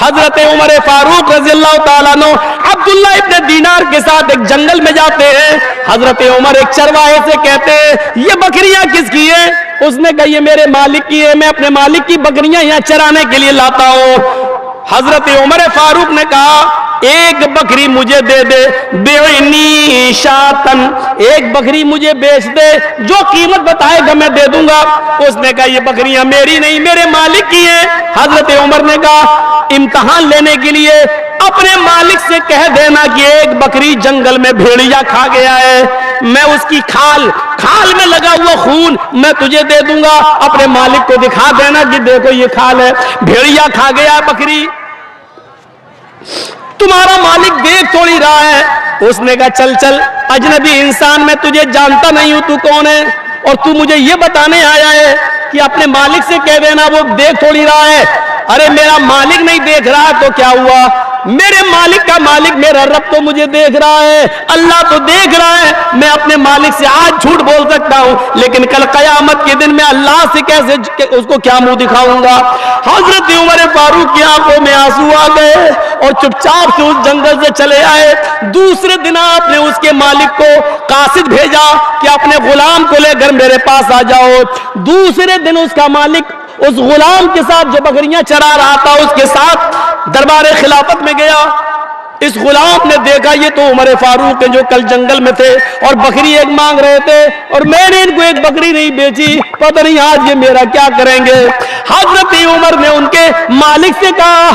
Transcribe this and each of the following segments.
حضرت عمر فاروق رضی اللہ تعالیٰ عنہ عبداللہ ابن دینار کے ساتھ ایک جنگل میں جاتے ہیں. حضرت عمر ایک چرواہے سے کہتے ہیں یہ بکریاں کس کی ہیں؟ اس نے کہا یہ میرے مالک کی ہے, میں اپنے مالک کی بکریاں یہاں چرانے کے لیے لاتا ہوں. حضرت عمر فاروق نے کہا ایک بکری مجھے دے دے, بیعنی شاتن, ایک بکری مجھے بیچ دے, جو قیمت بتائے گا میں دے دوں گا. اس نے کہا یہ بکریاں میری نہیں میرے مالک کی ہیں. حضرت عمر نے کہا امتحان لینے کے لیے اپنے مالک سے کہہ دینا کہ ایک بکری جنگل میں بھیڑیا کھا گیا ہے, میں اس کی کھال میں لگا ہوا خون میں تجھے دے دوں گا. اپنے مالک کو دکھا دینا کہ دیکھو یہ کھال ہے, بھیڑیا کھا گیا بکری, تمہارا مالک دیکھ تھوڑی رہا ہے. اس نے کہا چل چل اجنبی انسان, میں تجھے جانتا نہیں ہوں تو کون ہے, اور تو مجھے یہ بتانے آیا ہے کہ اپنے مالک سے کہہ دینا وہ دیکھ تھوڑی رہا ہے. ارے میرا مالک نہیں دیکھ رہا تو کیا ہوا, میرے مالک کا مالک میرا رب تو مجھے دیکھ رہا ہے, اللہ تو دیکھ رہا ہے. میں اپنے مالک سے آج جھوٹ بول سکتا ہوں لیکن کل قیامت کے دن میں اللہ سے کیسے اس کو کیا منہ دکھاؤں گا. حضرت عمر فاروق کی آنکھوں میں آنسو آ گئے اور چپ چاپ سے اس جنگل سے چلے آئے. دوسرے دن آپ نے اس کے مالک کو قاصد بھیجا کہ اپنے غلام کو لے کر میرے پاس آ جاؤ. دوسرے دن اس کا مالک اس غلام کے ساتھ جو بکریاں چرا رہا تھا اس کے ساتھ دربار خلافت میں گیا. اس غلام نے دیکھا یہ تو عمر فاروق ہیں جو کل جنگل میں تھے اور بکری ایک مانگ رہے تھے, اور میں نے ان کو ایک بکری نہیں بیچی, پتہ نہیں آج یہ میرا کیا کریں گے. حضرت عمر نے ان کے مالک سے کہا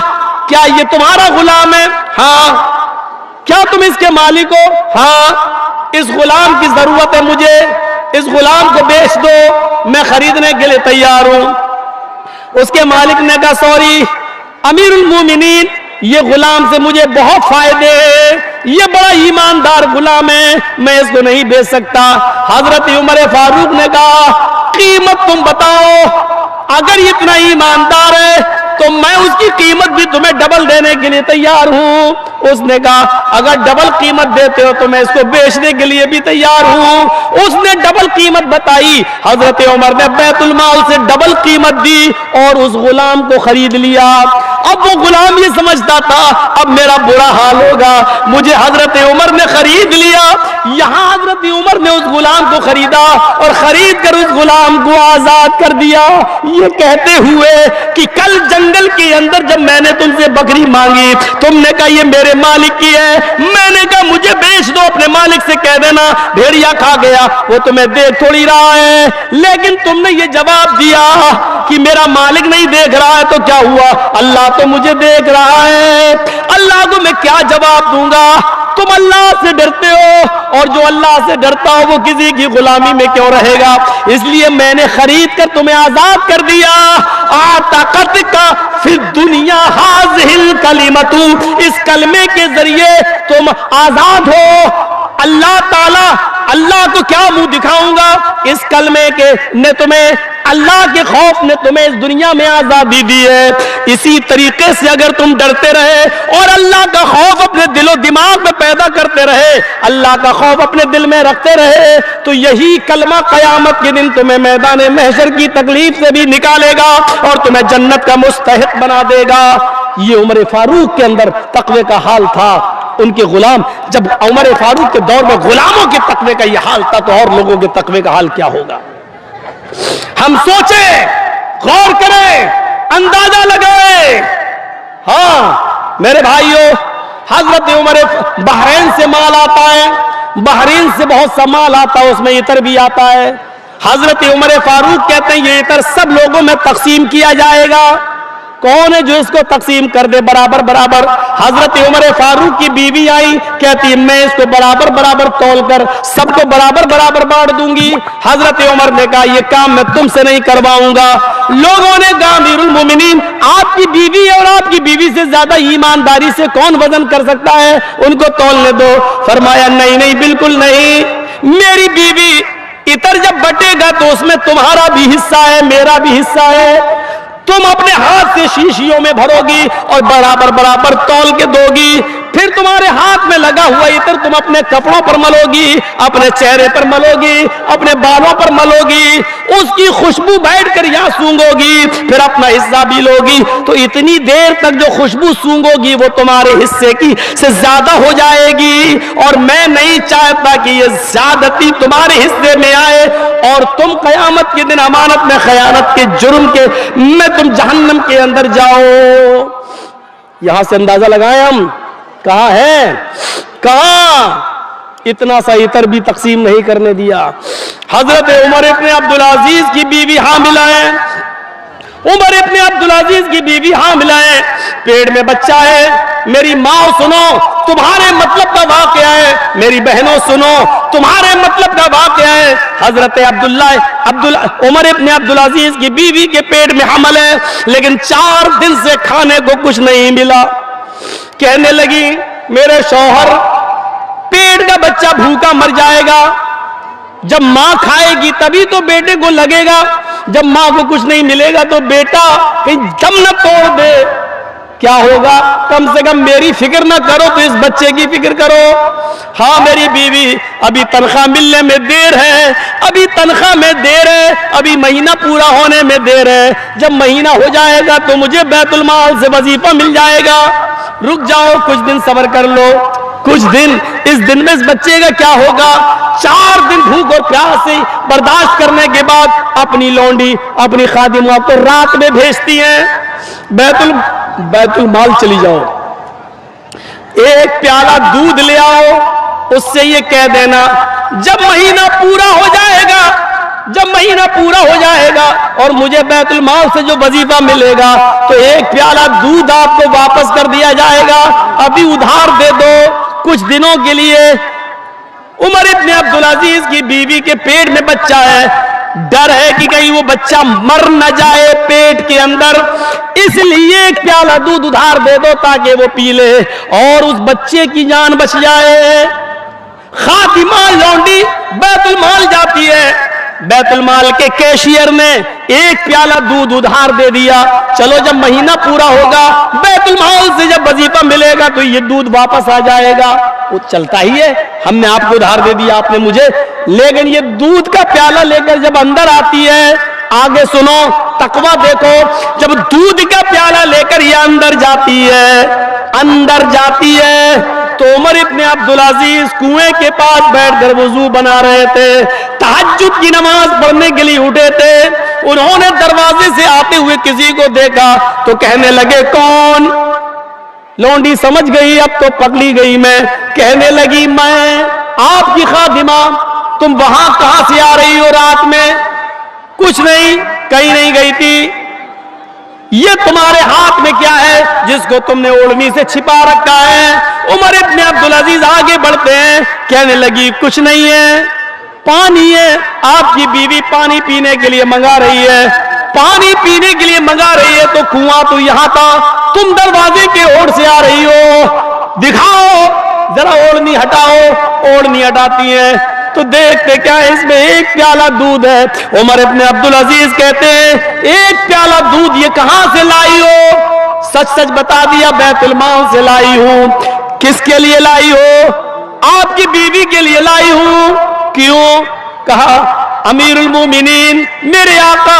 کیا یہ تمہارا غلام ہے؟ ہاں. کیا تم اس کے مالک ہو؟ ہاں. اس غلام کی ضرورت ہے مجھے, اس غلام کو بیچ دو, میں خریدنے کے لیے تیار ہوں. اس کے مالک نے کہا سوری امیر المومنین, یہ غلام سے مجھے بہت فائدے ہیں, یہ بڑا ایماندار غلام ہے, میں اس کو نہیں بیچ سکتا. حضرت عمر فاروق نے کہا قیمت تم بتاؤ, اگر یہ اتنا ایماندار ہے تو میں اس کی قیمت بھی تمہیں ڈبل دینے کے لیے تیار ہوں. اس نے کہا اگر ڈبل قیمت دیتے ہو تو میں اس کو بیچنے کے لیے بھی تیار ہوں. اس نے ڈبل قیمت بتائی. حضرت عمر نے بیت المال سے ڈبل قیمت دی اور اس غلام کو خرید لیا. اب وہ غلام یہ سمجھتا تھا اب میرا برا حال ہوگا, مجھے حضرت عمر نے خرید لیا. یہاں حضرت عمر نے اس غلام کو خریدا اور خرید کر اس غلام کو آزاد کر دیا, یہ کہتے ہوئے کہ کل جنگل کے اندر جب میں نے تم سے بکری مانگی تم نے کہا یہ میرے مالک کی ہے, میں نے کہا مجھے بیچ دو, اپنے مالک سے کہہ دینا بھیڑیا کھا گیا, وہ تمہیں دیکھ تھوڑی رہا ہے. لیکن تم نے یہ جواب دیا کہ میرا مالک نہیں دیکھ رہا ہے تو کیا ہوا, اللہ تو مجھے دیکھ رہا ہے. اللہ کو میں کیا جواب دوں گا؟ تم اللہ سے ڈرتے ہو اور جو اللہ سے ڈرتا ہو وہ کسی کی غلامی میں کیوں رہے گا. اس لیے میں نے خرید کر تمہیں آزاد کر دیا. آتقتک فی الدنیا ہذہ الکلمۃ, اس کلمے کے ذریعے تم آزاد ہو. اللہ تعالی, اللہ کو کیا منہ دکھاؤں گا, اس کلمے کے نے تمہیں, اللہ کے خوف نے تمہیں اس دنیا میں آزادی دی ہے. اسی طریقے سے اگر تم ڈرتے رہے اور اللہ کا خوف اپنے دل و دماغ میں پیدا کرتے رہے, اللہ کا خوف اپنے دل میں رکھتے رہے, تو یہی کلمہ قیامت کے دن تمہیں میدان محشر کی تکلیف سے بھی نکالے گا اور تمہیں جنت کا مستحق بنا دے گا. یہ عمر فاروق کے اندر تقوی کا حال تھا. ان کے غلام, جب عمر فاروق کے دور میں غلاموں کے تقوی کا یہ حال تھا تو اور لوگوں کے تقوی کا حال کیا ہوگا؟ ہم سوچیں, غور کریں, اندازہ لگائیں. ہاں میرے بھائیوں, حضرت عمر, بحرین سے مال آتا ہے, بحرین سے بہت سا مال آتا ہے, اس میں عطر بھی آتا ہے. حضرت عمر فاروق کہتے ہیں یہ عطر سب لوگوں میں تقسیم کیا جائے گا, کون ہے جو اس کو تقسیم کر دے برابر برابر؟ حضرت عمر فاروق کی بیوی آئی, کہتی میں اس کو برابر برابر تول کر سب کو برابر برابر بانٹ دوں گی. حضرت عمر نے کہا یہ کام میں تم سے نہیں کرواؤں گا. لوگوں نے کہا امیر المومنین آپ کی بیوی اور آپ کی بیوی سے زیادہ ایمانداری سے کون وزن کر سکتا ہے, ان کو تولنے دو. فرمایا نہیں نہیں بالکل نہیں, میری بیوی عطر جب بٹے گا تو اس میں تمہارا بھی حصہ ہے میرا بھی حصہ ہے, तुम अपने हाथ से शीशियों में भरोगी और बराबर बराबर तौल के दोगी, फिर तुम्हारे हाथ में लगा हुआ इत्र तुम अपने कपड़ों पर मलोगी, अपने चेहरे पर मलोगी, अपने बालों पर मलोगी, उसकी खुशबू बैठकर यहाँ सूंघोगी, फिर अपना हिस्सा भी लोगी, तो इतनी देर तक जो खुशबू सूंघोगी वो तुम्हारे हिस्से की से ज्यादा हो जाएगी, और मैं नहीं चाहता कि ये ज्यादती तुम्हारे हिस्से में आए और तुम कयामत के दिन अमानत में खयानत के जुर्म के में तुम जहन्नम के अंदर जाओ। यहां से अंदाजा लगाएं हम, कहां है, कहां इतना सा इतर भी तकसीम नहीं करने दिया। हजरत उमर इब्ने अब्दुल अजीज की बीवी हामिला है, उमर इब्ने अब्दुल अजीज की बीवी हामिला है, पेट में बच्चा है। मेरी माँ सुनो, तुम्हारे मतलब का वाक़या है, मेरी बहनों सुनो, तुम्हारे मतलब का वाक़या है। हजरत उमर इब्ने अब्दुल अजीज की बीवी के पेट में हमल है, लेकिन 4 दिन से खाने को कुछ नहीं मिला। कहने लगी मेरे शौहर, पेट का बच्चा भूखा मर जाएगा, जब माँ खाएगी तभी तो बेटे को लगेगा, जब माँ को कुछ नहीं मिलेगा तो बेटा कहीं दम न तोड़ दे, क्या होगा? कम से कम मेरी फिक्र ना करो तो इस बच्चे की फिक्र करो। हाँ मेरी बीवी, अभी तनख्वाह मिलने में देर है, अभी तनख्वाह में देर है, अभी महीना पूरा होने में देर है, जब महीना हो जाएगा तो मुझे बैतुल माल से वजीफा मिल जाएगा, रुक जाओ, कुछ दिन सब्र कर लो, कुछ दिन। इस दिन में इस बच्चे का क्या होगा? 4 दिन भूख और प्यास से बर्दाश्त करने के बाद अपनी लौंडी, अपनी खादिमा को रात में भेजती हैं, बैतुल माल चली जाओ, एक प्याला दूध ले आओ, उससे ये कह देना जब महीना पूरा हो जाएगा, जब महीना पूरा हो जाएगा और मुझे बैतुल माल से जो वजीफा मिलेगा तो एक प्याला दूध आपको वापस कर दिया जाएगा, अभी उधार दे दो कुछ दिनों के लिए। उमर इब्ने अब्दुल अजीज की बीवी के पेट में बच्चा है, डर है कि कहीं वो बच्चा मर न जाए पेट के अंदर, इसलिए एक प्याला दूध उधार दे दो ताकि वो पी ले और उस बच्चे की जान बच जाए। खातिमा लौंडी बैतुल माल जाती है, बैतुल माल के कैशियर ने एक प्याला दूध उधार दे दिया, चलो जब महीना पूरा होगा बैतुल माल से जब वजीफा मिलेगा तो ये दूध वापस आ जाएगा। वो चलता ही है, हमने आपको उधार दे दिया, आपने मुझे, लेकिन ये दूध का प्याला लेकर जब अंदर आती है, आगे सुनो, तकवा देखो, जब दूध का प्याला लेकर ये अंदर जाती है तो उमर इब्ने अब्दुल अजीज कुएं के पास बैठकर वुजू बना रहे थे, तहज्जुद की नमाज पढ़ने के लिए उठे थे। उन्होंने दरवाजे से आते हुए किसी को देखा तो कहने लगे कौन? लौंडी समझ गई अब तो पकड़ी गई मैं, कहने लगी मैं आपकी खादिमा, तुम वहां कहां से आ रही हो रात में? कुछ नहीं, कहीं नहीं गई थी। ये तुम्हारे हाथ में क्या है जिसको तुमने ओढ़नी से छिपा रखा है? उमर इब्ने अब्दुल अजीज आगे बढ़ते हैं, कहने लगी कुछ नहीं है, पानी है, आपकी बीवी पानी पीने के लिए मंगा रही है, पानी पीने के लिए मंगा रही है तो कुआं तो यहां था, तुम दरवाजे के ओर से आ रही हो, दिखाओ जरा ओढ़नी हटाओ। ओढ़नी हटाती है तो देखते क्या है, इसमें एक प्याला दूध है। उमर इब्ने अब्दुल अजीज कहते हैं एक प्याला दूध ये कहां से लाई हो? सच सच बता दिया, बैतुल माल से लाई हूं। किसके लिए लाई हो? आपकी बीवी के लिए लाई हूं। क्यों? कहा अमीरुल मोमिनीन, मेरे आका,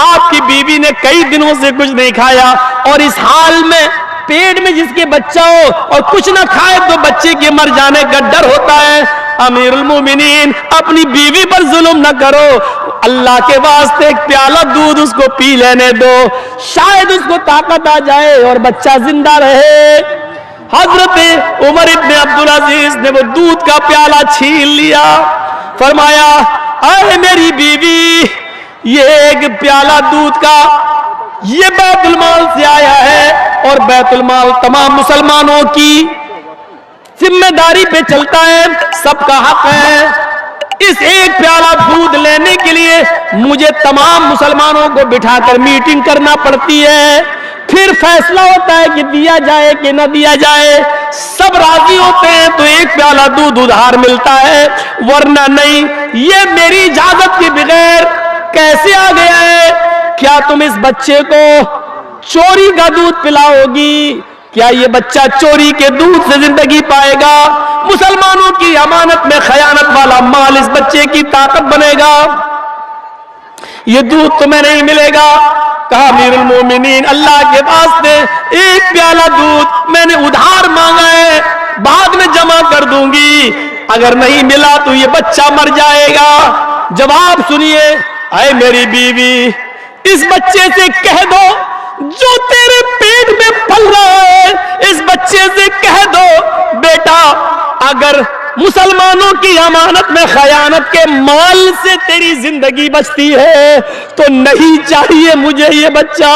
आपकी बीवी ने कई दिनों से कुछ नहीं खाया और इस हाल में पेट में जिसके बच्चा हो और कुछ ना खाए तो बच्चे के मर जाने का डर होता है। अमीरुल मोमिनीन, अपनी बीवी पर जुल्म न करो, अल्लाह के वास्ते एक प्याला दूध उसको पी लेने दो, शायद उसको ताकत आ जाए और बच्चा जिंदा रहे। हजरत उमर इब्ने अब्दुल अजीज ने वो दूध का प्याला छीन लिया, फरमाया अरे मेरी बीवी, ये एक प्याला दूध का ये बैतुल माल से आया है और बैतुल माल तमाम मुसलमानों की जिम्मेदारी पे चलता है, सबका हक है। इस एक प्याला दूध लेने के लिए मुझे तमाम मुसलमानों को बिठाकर मीटिंग करना पड़ती है, फिर फैसला होता है कि दिया जाए कि न दिया जाए। सब राजी होते हैं तो एक प्याला दूध उधार मिलता है, वरना नहीं। ये मेरी इजाजत के बगैर कैसे आ गया है? क्या तुम इस बच्चे को चोरी का दूध पिलाओगी? क्या ये बच्चा चोरी के दूध से जिंदगी पाएगा? मुसलमानों की अमानत में खयानत वाला माल इस बच्चे की ताकत बनेगा? ये दूध तुम्हें नहीं मिलेगा। कहा अमीरुल मोमिनीन, अल्लाह के वास्ते एक प्याला दूध मैंने उधार मांगा है, बाद में जमा कर दूंगी, अगर नहीं मिला तो ये बच्चा मर जाएगा। जवाब सुनिए, ऐ मेरी बीवी, इस बच्चे से कह दो जो तेरे पेट में पल रहा है, इस बच्चे से कह दो बेटा, अगर मुसलमानों की अमानत में खयानत के माल से तेरी जिंदगी बचती है तो नहीं चाहिए मुझे ये बच्चा,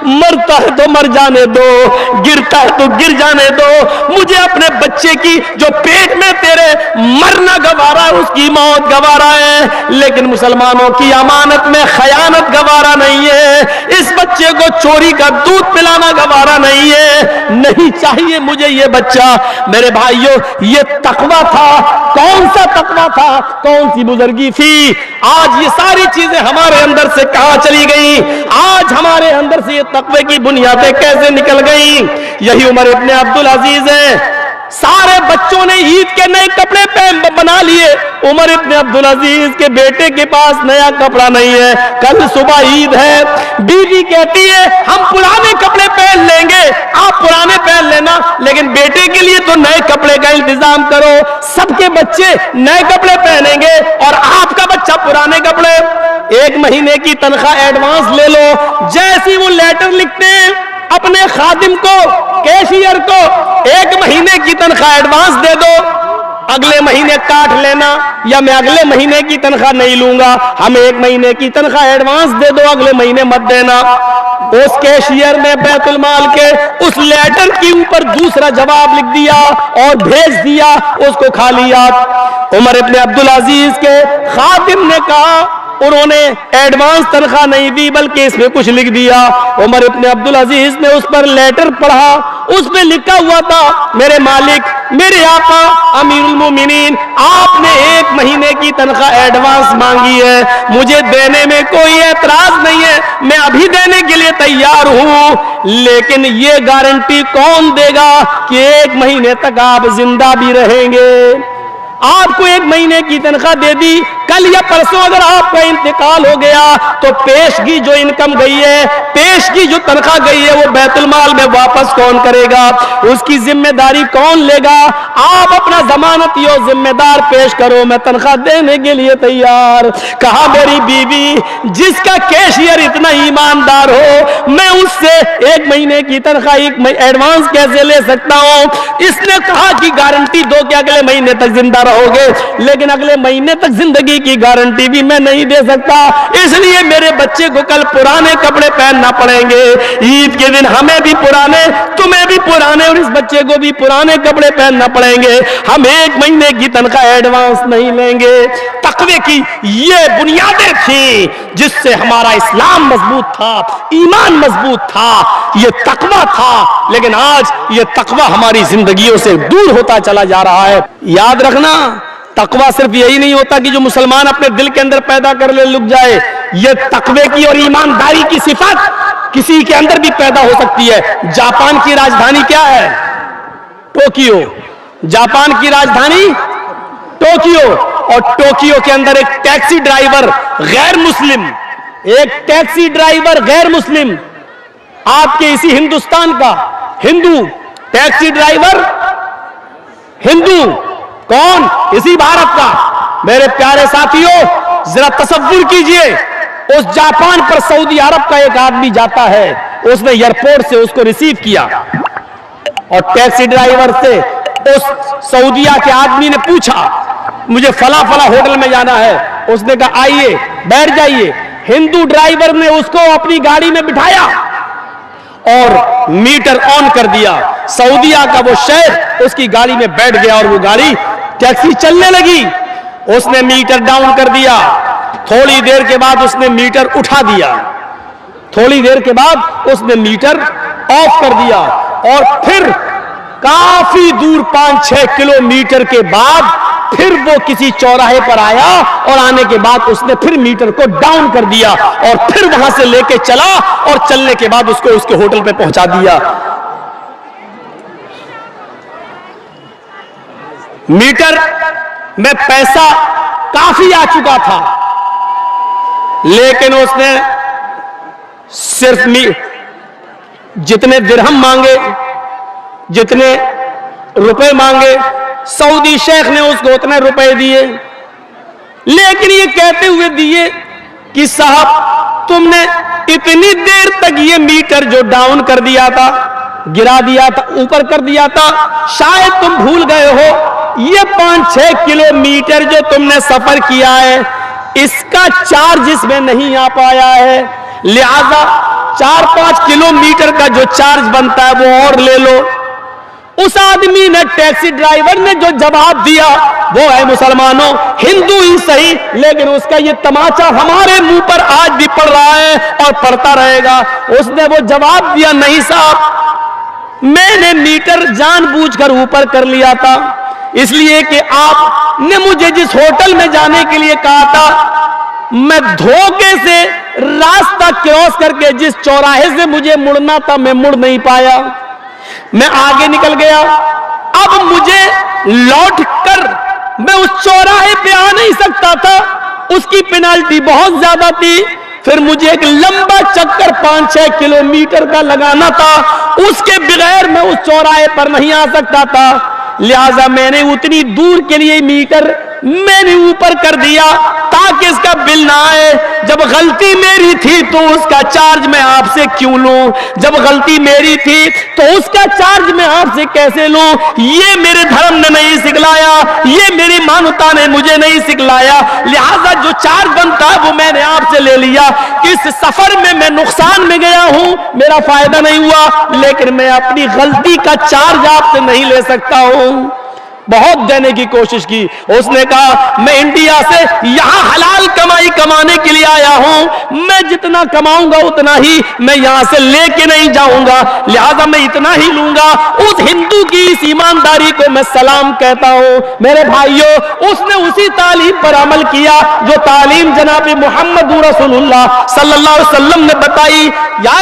मरता है तो मर जाने दो, गिरता है तो गिर जाने दो, मुझे अपने बच्चे की जो पेट में तेरे मरना गवारा है उसकी मौत गवारा है, लेकिन मुसलमानों की अमानत में खयानत गवारा नहीं है, इस बच्चे को चोरी का दूध पिलाना गवारा नहीं है, नहीं चाहिए मुझे ये बच्चा। मेरे भाइयों, ये तकवा था। कौन सा तकवा था, कौन सी बुजुर्गी थी? आज ये सारी चीजें हमारे अंदर से कहां चली गई? आज हमारे अंदर से ये तकवे की बुनियादें कैसे निकल गई? यही उमर इब्ने अब्दुल अजीज है। सारे बच्चों ने ईद के नए कपड़े बना लिए, उमर इब्ने अब्दुल अजीज के बेटे के पास नया कपड़ा नहीं है। कल सुबह ईद है, बीवी कहती है हम पुराने कपड़े पहन लेंगे, आप पुराने पहन लेना, लेकिन बेटे के लिए तो नए कपड़े का इंतजाम करो। सबके बच्चे नए कपड़े पहनेंगे और आपका बच्चा पुराने कपड़े। 1 महीने की तनख्वाह एडवांस ले लो। जैसी वो लेटर लिखते हैं अपने खादिम को, कैशियर को, 1 महीने की तनख्वाह एडवांस दे दो, अगले महीने काट लेना, या मैं अगले महीने की तनख्वाह नहीं लूंगा, हमें 1 महीने की तनख्वाह एडवांस दे दो, अगले महीने मत देना। उस कैशियर ने बैतुल माल के उस लेटर के ऊपर दूसरा जवाब लिख दिया और भेज दिया, उसको खा लिया। उमर इब्ने अब्दुल अजीज के खादिम ने कहा, उन्होंने एडवांस तनख्वाह नहीं दी बल्कि इसमें कुछ लिख दिया। उमर इब्ने अब्दुल अजीज ने उस पर लेटर पढ़ा, उसमें लिखा हुआ था, मेरे मालिक, मेरे आका अमीरुल मोमिनीन, आपने 1 महीने की तनख्वाह एडवांस मांगी है, मुझे देने में कोई एतराज नहीं है, मैं अभी देने के लिए तैयार हूं, लेकिन ये गारंटी कौन देगा कि 1 महीने तक आप जिंदा भी रहेंगे? आपको 1 महीने की तनख्वाह दे दी, कल या परसों अगर आपका इंतकाल हो गया तो पेशगी जो इनकम गई है, पेशगी जो तनख्वाह गई है, वो बैतुल माल में वापस कौन करेगा? उसकी जिम्मेदारी कौन लेगा? आप अपना जमानती और जिम्मेदार पेश करो, मैं तनख्वाह देने के लिए तैयार। कहा मेरी बीवी, जिसका कैशियर इतना ईमानदार हो, मैं उससे 1 महीने की तनख्वाह एडवांस कैसे ले सकता हूं? इसने कहा कि गारंटी दो कि अगले महीने तक जिंदा रहोगे, लेकिन अगले महीने तक जिंदगी की गारंटी भी मैं नहीं दे सकता, इसलिए मेरे बच्चे को कल पुराने कपड़े पहनना पड़ेंगे। ईद के दिन हमें भी पुराने, तुम्हें भी पुराने और इस बच्चे को भी पुराने कपड़े पहनना पड़ेंगे। हम 1 महीने की तनख्वाह एडवांस नहीं लेंगे। तकवे की ये बुनियादें थी जिससे हमारा इस्लाम मजबूत था, ईमान मजबूत था, ये तकवा था। लेकिन आज ये तकवा हमारी जिंदगियों से दूर होता चला जा रहा है। याद रखना, तकवा सिर्फ यही नहीं होता कि जो मुसलमान अपने दिल के अंदर पैदा कर ले लुक जाए, ये तकवे की और ईमानदारी की सिफत किसी के अंदर भी पैदा हो सकती है। जापान की राजधानी क्या है? टोक्यो। जापान की राजधानी टोक्यो, और टोक्यो के अंदर एक टैक्सी ड्राइवर गैर मुस्लिम, एक टैक्सी ड्राइवर गैर मुस्लिम, आपके इसी हिंदुस्तान का हिंदू टैक्सी ड्राइवर हिंदू, कौन? इसी भारत का। मेरे प्यारे साथियों, जरा तसव्वुर कीजिए, उस जापान पर सऊदी अरब का एक आदमी जाता है, उसने एयरपोर्ट से उसको रिसीव किया और टैक्सी ड्राइवर से उस सऊदिया के आदमी ने पूछा, मुझे फला फला होटल में जाना है। उसने कहा आइए, बैठ जाइए। हिंदू ड्राइवर ने उसको अपनी गाड़ी में बिठाया और मीटर ऑन कर दिया। सऊदिया का वो शेख उसकी गाड़ी में बैठ गया और वो गाड़ी टैक्सी चलने लगी। उसने मीटर डाउन कर दिया, थोड़ी देर के बाद उसने मीटर उठा दिया, थोड़ी देर के बाद उसने मीटर ऑफ कर दिया, और फिर काफी दूर 5-6 किलोमीटर के बाद پھر وہ کسی چوراہے پر آیا اور آنے کے بعد اس نے پھر میٹر کو ڈاؤن کر دیا اور پھر وہاں سے لے کے چلا اور چلنے کے بعد اس کو اس کے ہوٹل پہ پہنچا دیا. میٹر میں پیسہ کافی آ چکا تھا, لیکن اس نے صرف جتنے درہم مانگے, جتنے روپے مانگے, سعودی شیخ نے اس کو اتنے روپے دیے, لیکن یہ کہتے ہوئے دیے کہ صاحب تم نے اتنی دیر تک یہ میٹر جو ڈاؤن کر دیا تھا, گرا دیا تھا, اوپر کر دیا تھا, شاید تم بھول گئے ہو یہ 5-6 کلومیٹر جو تم نے سفر کیا ہے اس کا چارج اس میں نہیں آ پایا ہے, لہذا 4-5 کلومیٹر کا جو چارج بنتا ہے وہ اور لے لو. اس آدمی نے, ٹیکسی ڈرائیور نے جو جواب دیا وہ ہے مسلمانوں ہندو ہی صحیح, لیکن اس کا یہ تماچا ہمارے منہ پر آج بھی پڑ رہا ہے اور پڑتا رہے گا. اس نے وہ جواب دیا, نہیں صاحب میں نے میٹر جان بوجھ کر اوپر کر لیا تھا, اس لیے کہ آپ نے مجھے جس ہوٹل میں جانے کے لیے کہا تھا میں دھوکے سے راستہ کراس کر کے جس چوراہے سے مجھے مڑنا تھا میں مڑ نہیں پایا, میں آگے نکل گیا. اب مجھے لوٹ کر میں اس چوراہے پہ آ نہیں سکتا تھا, اس کی پینالٹی بہت زیادہ تھی, پھر مجھے ایک لمبا چکر 5-6 کلومیٹر کا لگانا تھا, اس کے بغیر میں اس چوراہے پر نہیں آ سکتا تھا, لہذا میں نے اتنی دور کے لیے میٹر میں نے اوپر کر دیا تاکہ اس کا بل نہ آئے. جب غلطی میری تھی تو اس کا چارج میں آپ سے کیوں لوں, جب غلطی میری تھی تو اس کا چارج میں آپ سے کیسے لوں, یہ میرے دھرم نے نہیں سکھلایا, یہ میری مانوتا نے مجھے نہیں سکھلایا, لہذا جو چارج بنتا ہے وہ میں نے آپ سے لے لیا. اس سفر میں نقصان میں گیا ہوں, میرا فائدہ نہیں ہوا, لیکن میں اپنی غلطی کا چارج آپ سے نہیں لے سکتا ہوں. بہت دینے کی کوشش کی. اس نے کہا میں انڈیا سے یہاں حلال کمائی کمانے کے لیے آیا ہوں, میں جتنا کماؤں گا اتنا ہی میں یہاں سے لے کے نہیں جاؤں گا, لہذا میں اتنا ہی لوں گا. اس ہندو کی اس ایمانداری کو میں سلام کہتا ہوں. میرے بھائیوں, اس نے اسی تعلیم پر عمل کیا جو تعلیم جناب محمد رسول اللہ صلی اللہ علیہ وسلم نے بتائی. یا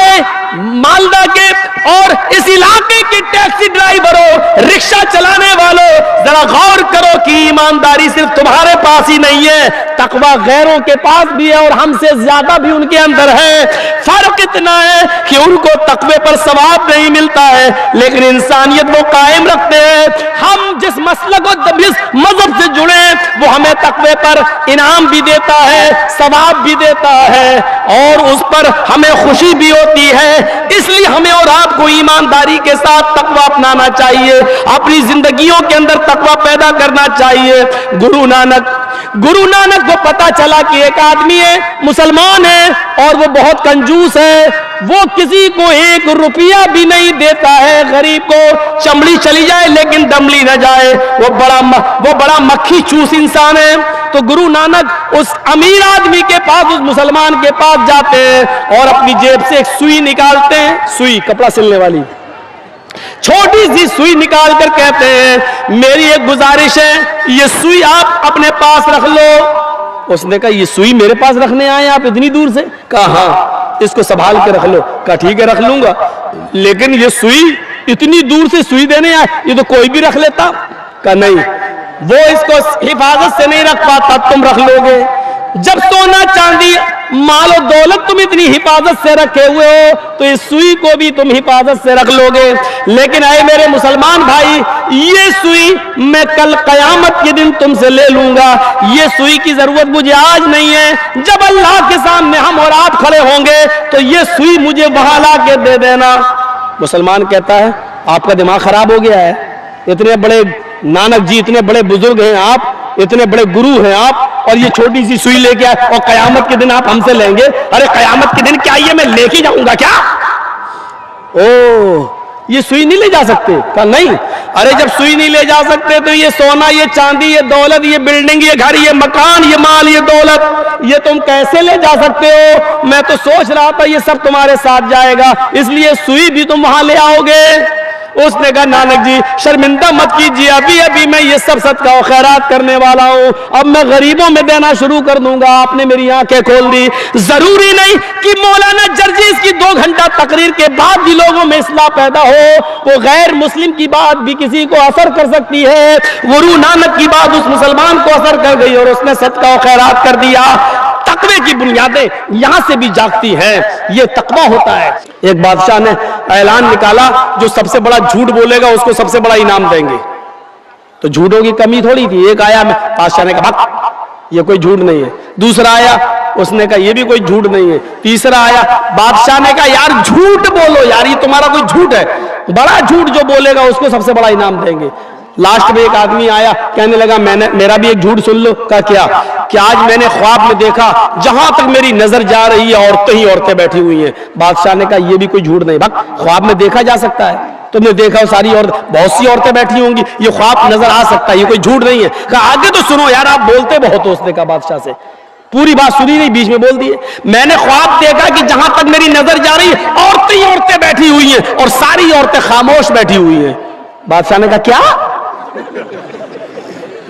مالدہ کے اور اس علاقے کے ٹیکسی ڈرائیوروں, رکشہ چلانے والوں, ذرا غور کرو کہ ایمانداری صرف تمہارے پاس ہی نہیں ہے, تقوی غیروں کے پاس بھی ہے اور ہم سے زیادہ بھی ان کے اندر ہے. فرق اتنا ہے کہ ان کو تقوی پر ثواب نہیں ملتا ہے لیکن انسانیت وہ قائم رکھتے ہیں. ہم جس مسلک و جس مذہب سے جڑے وہ ہمیں تقوی پر انعام بھی دیتا ہے, ثواب بھی دیتا ہے اور اس پر ہمیں خوشی بھی ہوتی ہے. اس لیے ہمیں اور آپ کو ایمانداری کے ساتھ تقوی اپنانا چاہیے, اپنی زندگیوں کے اندر تقوی پیدا کرنا چاہیے. گرو نانک کو پتا چلا کہ ایک آدمی ہے, مسلمان ہے اور وہ بہت کنجوس ہے, وہ کسی کو 1 روپیہ بھی نہیں دیتا ہے, غریب کو چمڑی چلی جائے لیکن دملی نہ جائے, وہ بڑا مکھی چوس انسان ہے. تو گرو نانک اس امیر آدمی کے پاس, اس مسلمان کے پاس جاتے ہیں اور اپنی جیب سے ایک سوئی نکالتے ہیں, سوئی کپڑا سلنے والی چھوٹی سی سوئی نکال کر کہتے ہیں میری ایک گزارش ہے, یہ سوئی آپ اپنے پاس رکھ لو. اس نے کہا یہ سوئی میرے پاس رکھنے آئے آپ اتنی دور سے؟ کہا ہاں, اس کو سنبھال کے رکھ لو. کہا ٹھیک ہے رکھ لوں گا, لیکن یہ سوئی اتنی دور سے سوئی دینے آئے, یہ تو کوئی بھی رکھ لیتا. کہا نہیں, وہ اس کو حفاظت سے نہیں رکھ پاتا, تم رکھ لو گے. جب سونا چاندی مال و دولت تم اتنی حفاظت سے رکھے ہوئے ہو تو اس سوئی کو بھی تم حفاظت سے رکھ لو گے. لیکن اے میرے مسلمان بھائی, یہ سوئی میں کل قیامت کے دن تم سے لے لوں گا, یہ سوئی کی ضرورت مجھے آج نہیں ہے. جب اللہ کے سامنے ہم اور آپ کھڑے ہوں گے تو یہ سوئی مجھے وہاں لا کے دے دینا. مسلمان کہتا ہے آپ کا دماغ خراب ہو گیا ہے, اتنے بڑے نانک جی, اتنے بڑے بزرگ ہیں آپ, اتنے بڑے گرو ہیں آپ, اور یہ چھوٹی سی سوئی لے کے آئے اور قیامت کے دن آپ ہم سے لیں گے. ارے قیامت کے دن کیا یہ میں لے کے جاؤں گا کیا؟ یہ سوئی نہیں لے جا سکتے؟ کہا نہیں. ارے جب سوئی نہیں لے جا سکتے تو یہ سونا, یہ چاندی, یہ دولت, یہ بلڈنگ, یہ گھر, یہ مکان, یہ مال, یہ دولت, یہ تم کیسے لے جا سکتے ہو؟ میں تو سوچ رہا تھا یہ سب تمہارے ساتھ جائے گا, اس لیے سوئی بھی تم وہاں لے آؤ گے. उसने कहा नानक जी शर्मिंदा मत कीजिए, अभी अभी मैं ये सब सदका और खैरात करने वाला हूँ, अब मैं गरीबों में देना शुरू कर दूंगा। आपने मेरी आंखें खोल दी। जरूरी नहीं कि मौलाना जर्जीस की 2 घंटा तकरीर के बाद भी लोगों में इस्लाह पैदा हो। वो गैर मुस्लिम की बात भी किसी को असर कर सकती है। गुरु नानक की बात उस मुसलमान को असर कर गई और उसने सदका और खैरात कर दिया। तकवे की बुनियादें यहां से भी जागती हैं, ये तकवा होता है। एक बादशाह ने ऐलान निकाला, जो सबसे बड़ा झूठ बोलेगा उसको सबसे बड़ा इनाम देंगे। तो झूठों की कमी थोड़ी थी। एक आया, बादशाह ने कहा ये कोई झूठ नहीं है। दूसरा आया, उसने कहा ये भी कोई झूठ नहीं है। तीसरा आया, बादशाह ने कहा यार झूठ बोलो यार, ये तुम्हारा कोई झूठ है, बड़ा झूठ जो बोलेगा उसको सबसे बड़ा इनाम देंगे। लास्ट में एक आदमी आया, कहने लगा मेरा भी एक झूठ सुन लो। कहा क्या? कि आज मैंने ख्वाब में देखा, जहां तक मेरी नजर जा रही है औरतें ही औरतें बैठी हुई हैं। बादशाह ने कहा ये भी कोई झूठ नहीं, भाग ख्वाब में देखा जा सकता है, तुमने देखा सारी औरत, बहुत सी औरतें बैठी होंगी, ये ख्वाब नजर आ सकता है, ये कोई झूठ नहीं है। कहा आगे तो सुनो यार, आप बोलते बहुत हो। उसने कहा बादशाह से पूरी बात सुनी नहीं, बीच में बोल दिए। मैंने ख्वाब देखा कि जहां तक मेरी नजर जा रही है औरतें ही औरतें बैठी हुई हैं और सारी औरतें खामोश बैठी हुई हैं। बादशाह ने कहा क्या?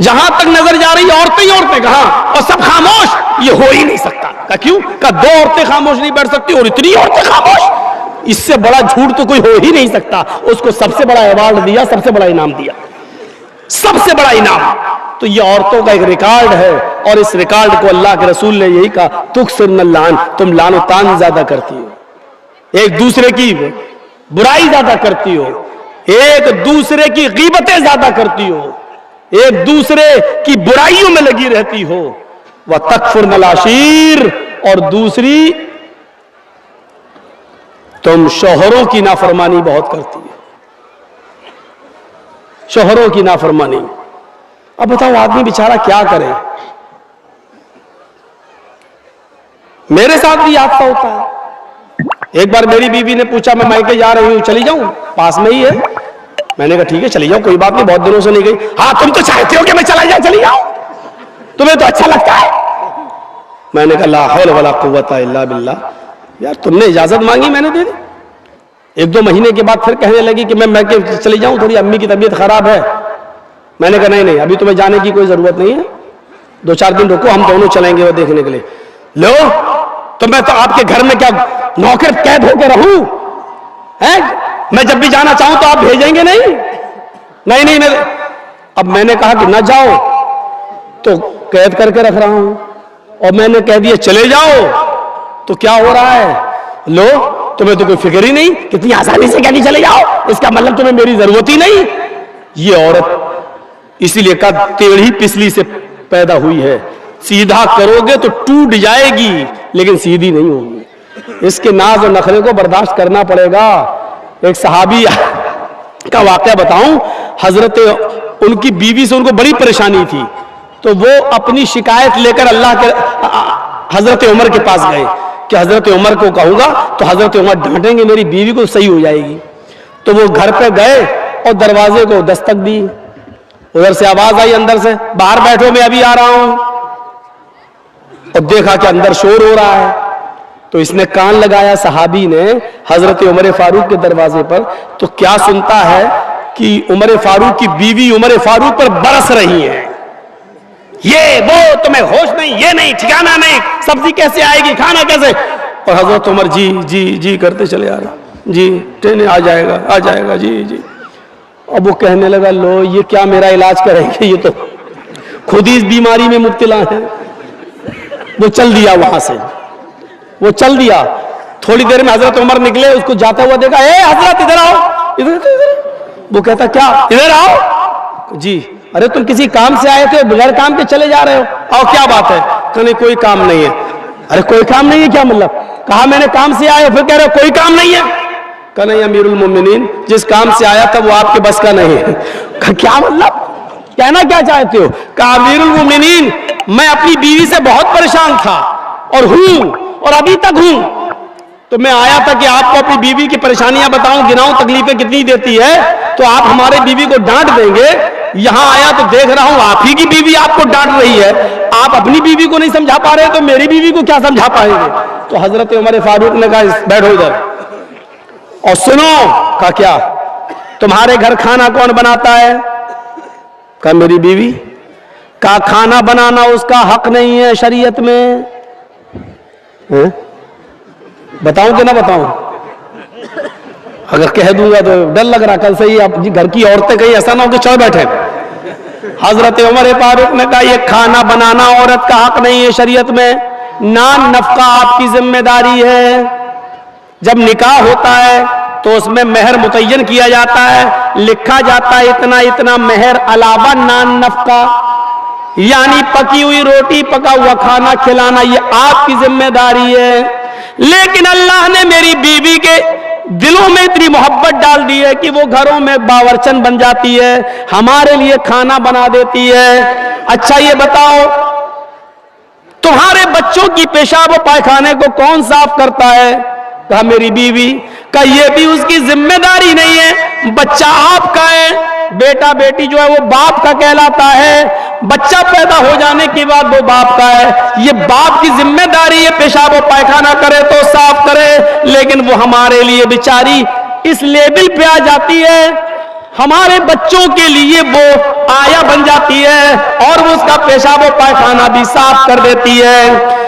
जहां तक नजर जा रही है औरतें ही औरतें, कहा और सब खामोश, ये हो ही नहीं सकता। कहा क्यों? कहा 2 औरतें खामोश नहीं बैठ सकती और इतनी औरतें खामोश, इससे बड़ा झूठ तो कोई हो ही नहीं सकता। उसको सबसे बड़ा अवार्ड दिया, सबसे बड़ा इनाम दिया, सबसे बड़ा इनाम। तो ये औरतों का एक रिकॉर्ड है और इस रिकॉर्ड को अल्लाह के रसूल ने यही कहा, तुक्सिरन लान, तुम लानो तान ज्यादा करती हो, एक दूसरे की बुराई ज्यादा करती हो, एक दूसरे की गीबतें ज्यादा करती हो, एक दूसरे की बुराइयों में लगी रहती हो। वह तकफुरनल आशीर, और दूसरी तुम शौहरों की नाफरमानी बहुत करती है, शौहरों की नाफरमानी। अब बताओ आदमी बेचारा क्या करे? मेरे साथ भी हादसा होता है। एक बार मेरी बीवी ने पूछा, मैं मायके जा रही हूं, चली जाऊं? पास में ही है। मैंने कहा ठीक है चली जाओ, कोई बात नहीं, बहुत दिनों से नहीं गई। हाँ तुम तो चाहते हो कि मैं चला जाऊं, चली जाऊं, तुम्हें तो अच्छा लगता है। मैंने कहा ला हौल वला कुव्वता इल्ला बिल्लाह। यार तुमने इजाजत मांगी, मैंने दे दी। 1-2 महीने के बाद फिर कहने लगी कि मैं चली जाऊं, थोड़ी अम्मी की तबीयत खराब है। मैंने कहा नहीं अभी तुम्हें जाने की कोई जरूरत नहीं है, 2-4 दिन रुको, हम दोनों चलेंगे वो देखने के लिए। लो तो मैं तो आपके घर में क्या नौकर कैद होकर रहूं? मैं जब भी जाना चाहूं तो आप भेजेंगे नहीं? नहीं मैं अब मैंने कहा कि ना जाओ तो कैद करके रख रहा हूं, और मैंने कह दिया चले जाओ तो क्या हो रहा है? लो तुम्हें तो कोई फिक्र ही नहीं, कितनी आसानी से कहती चले जाओ, इसका मतलब तुम्हें मेरी जरूरत ही नहीं। ये औरत इसीलिए कहा टेढ़ी पिछली से पैदा हुई है, सीधा करोगे तो टूट जाएगी लेकिन सीधी नहीं होगी। इसके नाज और नखरे को बर्दाश्त करना पड़ेगा। एक सहाबी का वाकया बताऊं, हजरत उनकी बीवी से उनको बड़ी परेशानी थी, तो वो अपनी शिकायत लेकर अल्लाह के हजरत उमर के पास गए कि हजरत उमर को कहूंगा तो हजरत उमर डांटेंगे, मेरी बीवी को सही हो जाएगी। तो वो घर पे गए और दरवाजे को दस्तक दी, उधर से आवाज आई अंदर से, बाहर बैठो मैं अभी आ रहा हूं। और देखा कि अंदर शोर हो रहा है, तो इसने कान लगाया सहाबी ने हजरत उमर फारूक के दरवाजे पर, तो क्या सुनता है कि उमर फारूक की बीवी उमर फारूक पर बरस रही है, ये वो तुम्हें होश नहीं, ये नहीं, ठिकाना नहीं, सब्जी कैसे आएगी, खाना कैसे। और हजरत उमर जी जी जी करते चले आ रहे, जी ट्रेन आ जाएगा जी जी। अब वो कहने लगा लो ये क्या मेरा इलाज करेंगे, ये तो खुद ही इस बीमारी में मुब्तला है। वो चल दिया वहां से, वो चल दिया। थोड़ी देर में हजरत उमर निकले, उसको जाता हुआ देखा, ए हजरत इधर आओ, इधर। वो कहता क्या, इधर आओ। जी अरे तुम किसी काम से आए थे, बगैर काम के चले जा रहे हो, आओ क्या बात है? कहने कोई काम नहीं है। अरे कोई काम नहीं है क्या मतलब? कहा मैंने काम से आया, फिर कह रहे कोई काम नहीं है। कहा नहीं अमीरुल मोमिनीन, जिस काम से आया था वो आपके बस का नहीं है। कहा क्या मतलब, कहना क्या चाहते हो? कहा अमीरुल मोमिनीन मैं अपनी बीवी से बहुत परेशान था और हूं और अभी तक हूं, तो मैं आया था कि आपको अपनी बीवी की परेशानियां बताऊं, गिनाऊं तकलीफें कितनी देती है, तो आप हमारे बीवी को डांट देंगे। यहां आया तो देख रहा हूं आप ही की बीवी आपको डांट रही है, आप अपनी बीवी को नहीं समझा पा रहे तो मेरी बीवी को क्या समझा पाएंगे? तो हजरत उमर फारूक ने कहा बैठो इधर और सुनो। कहा क्या? तुम्हारे घर खाना कौन बनाता है? कहा मेरी बीवी। कहा खाना बनाना उसका हक नहीं है शरीयत में। बताऊं कि ना बताऊं? अगर कह दूंगा तो डर लग रहा कल से ही आप घर की औरतें कहीं ऐसा ना हो कि चढ़ बैठे। हजरत उमर फारूक ने कहा, ये खाना बनाना औरत का हक नहीं है शरीयत में, नान नफका आपकी जिम्मेदारी है। जब निकाह होता है तो उसमें मेहर मुतय्यन किया जाता है, लिखा जाता है इतना इतना मेहर अलावा नान नफका, यानी पकी हुई रोटी पका हुआ खाना खिलाना ये आपकी जिम्मेदारी है। लेकिन अल्लाह ने मेरी बीवी के दिलों में इतनी मोहब्बत डाल दी है कि वो घरों में बावर्चन बन जाती है, हमारे लिए खाना बना देती है। अच्छा ये बताओ, तुम्हारे बच्चों की पेशाब और पायखाने को कौन साफ करता है? कहा मेरी बीवी। कहा ये भी उसकी जिम्मेदारी नहीं है, बच्चा आपका है, बेटा बेटी जो है वो बाप का कहलाता है, बच्चा पैदा हो जाने के बाद वो बाप का है, ये बाप की जिम्मेदारी है पेशाब और पायखाना करे तो साफ करे। लेकिन वो हमारे लिए बेचारी इस लेवल पे आ जाती है, हमारे बच्चों के लिए वो आया बन जाती है और वो उसका पेशाब और पायखाना भी साफ कर देती है।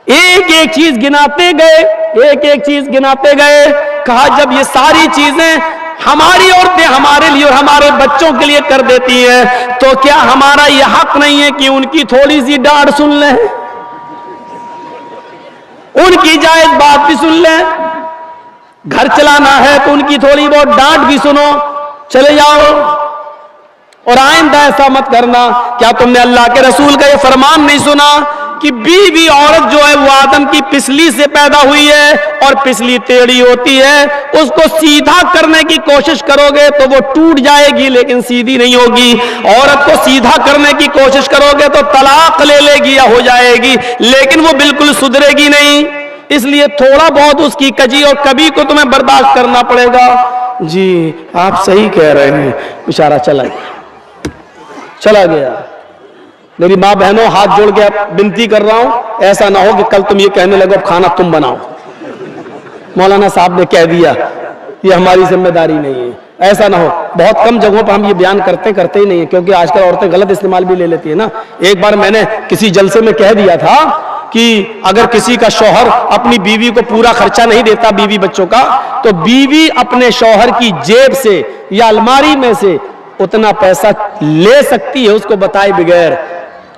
एक एक चीज गिनाते गए, एक एक चीज गिनाते गए। कहा जब ये सारी चीजें हमारी औरतें हमारे लिए और हमारे बच्चों के लिए कर देती हैं, तो क्या हमारा यह हक नहीं है कि उनकी थोड़ी सी डांट सुन लें, उनकी जायज बात भी सुन लें? घर चलाना है तो उनकी थोड़ी बहुत डांट भी सुनो, चले जाओ। और आइंदा ऐसा मत करना। क्या तुमने अल्लाह के रसूल का ये फरमान नहीं सुना कि बीवी औरत जो है वो आदम की पिसली से पैदा हुई है और पिसली टेढ़ी होती है, उसको सीधा करने की कोशिश करोगे तो वो टूट जाएगी लेकिन सीधी नहीं होगी। औरत को सीधा करने की कोशिश करोगे तो तलाक ले लेगी या हो जाएगी, लेकिन वो बिल्कुल सुधरेगी नहीं। इसलिए थोड़ा बहुत उसकी कजी और कभी को तुम्हें बर्दाश्त करना पड़ेगा। जी आप सही कह रहे हैं। बेचारा चला गया। मेरी माँ बहनों, हाथ जोड़ के विनती कर रहा हूं, ऐसा ना हो कि कल तुम ये कहने लगो खाना तुम बनाओ, मौलाना साहब ने कह दिया, ये हमारी जिम्मेदारी नहीं है। ऐसा ना हो। बहुत कम जगहों पर हम ये बयान करते ही नहीं है, क्योंकि आजकल औरतें गलत इस्तेमाल भी ले लेती है ना। एक बार मैंने किसी जलसे में कह दिया था कि अगर किसी का शौहर अपनी बीवी को पूरा खर्चा नहीं देता बीवी बच्चों का, तो बीवी अपने शौहर की जेब से या अलमारी में से उतना पैसा ले सकती है, उसको बताए बगैर,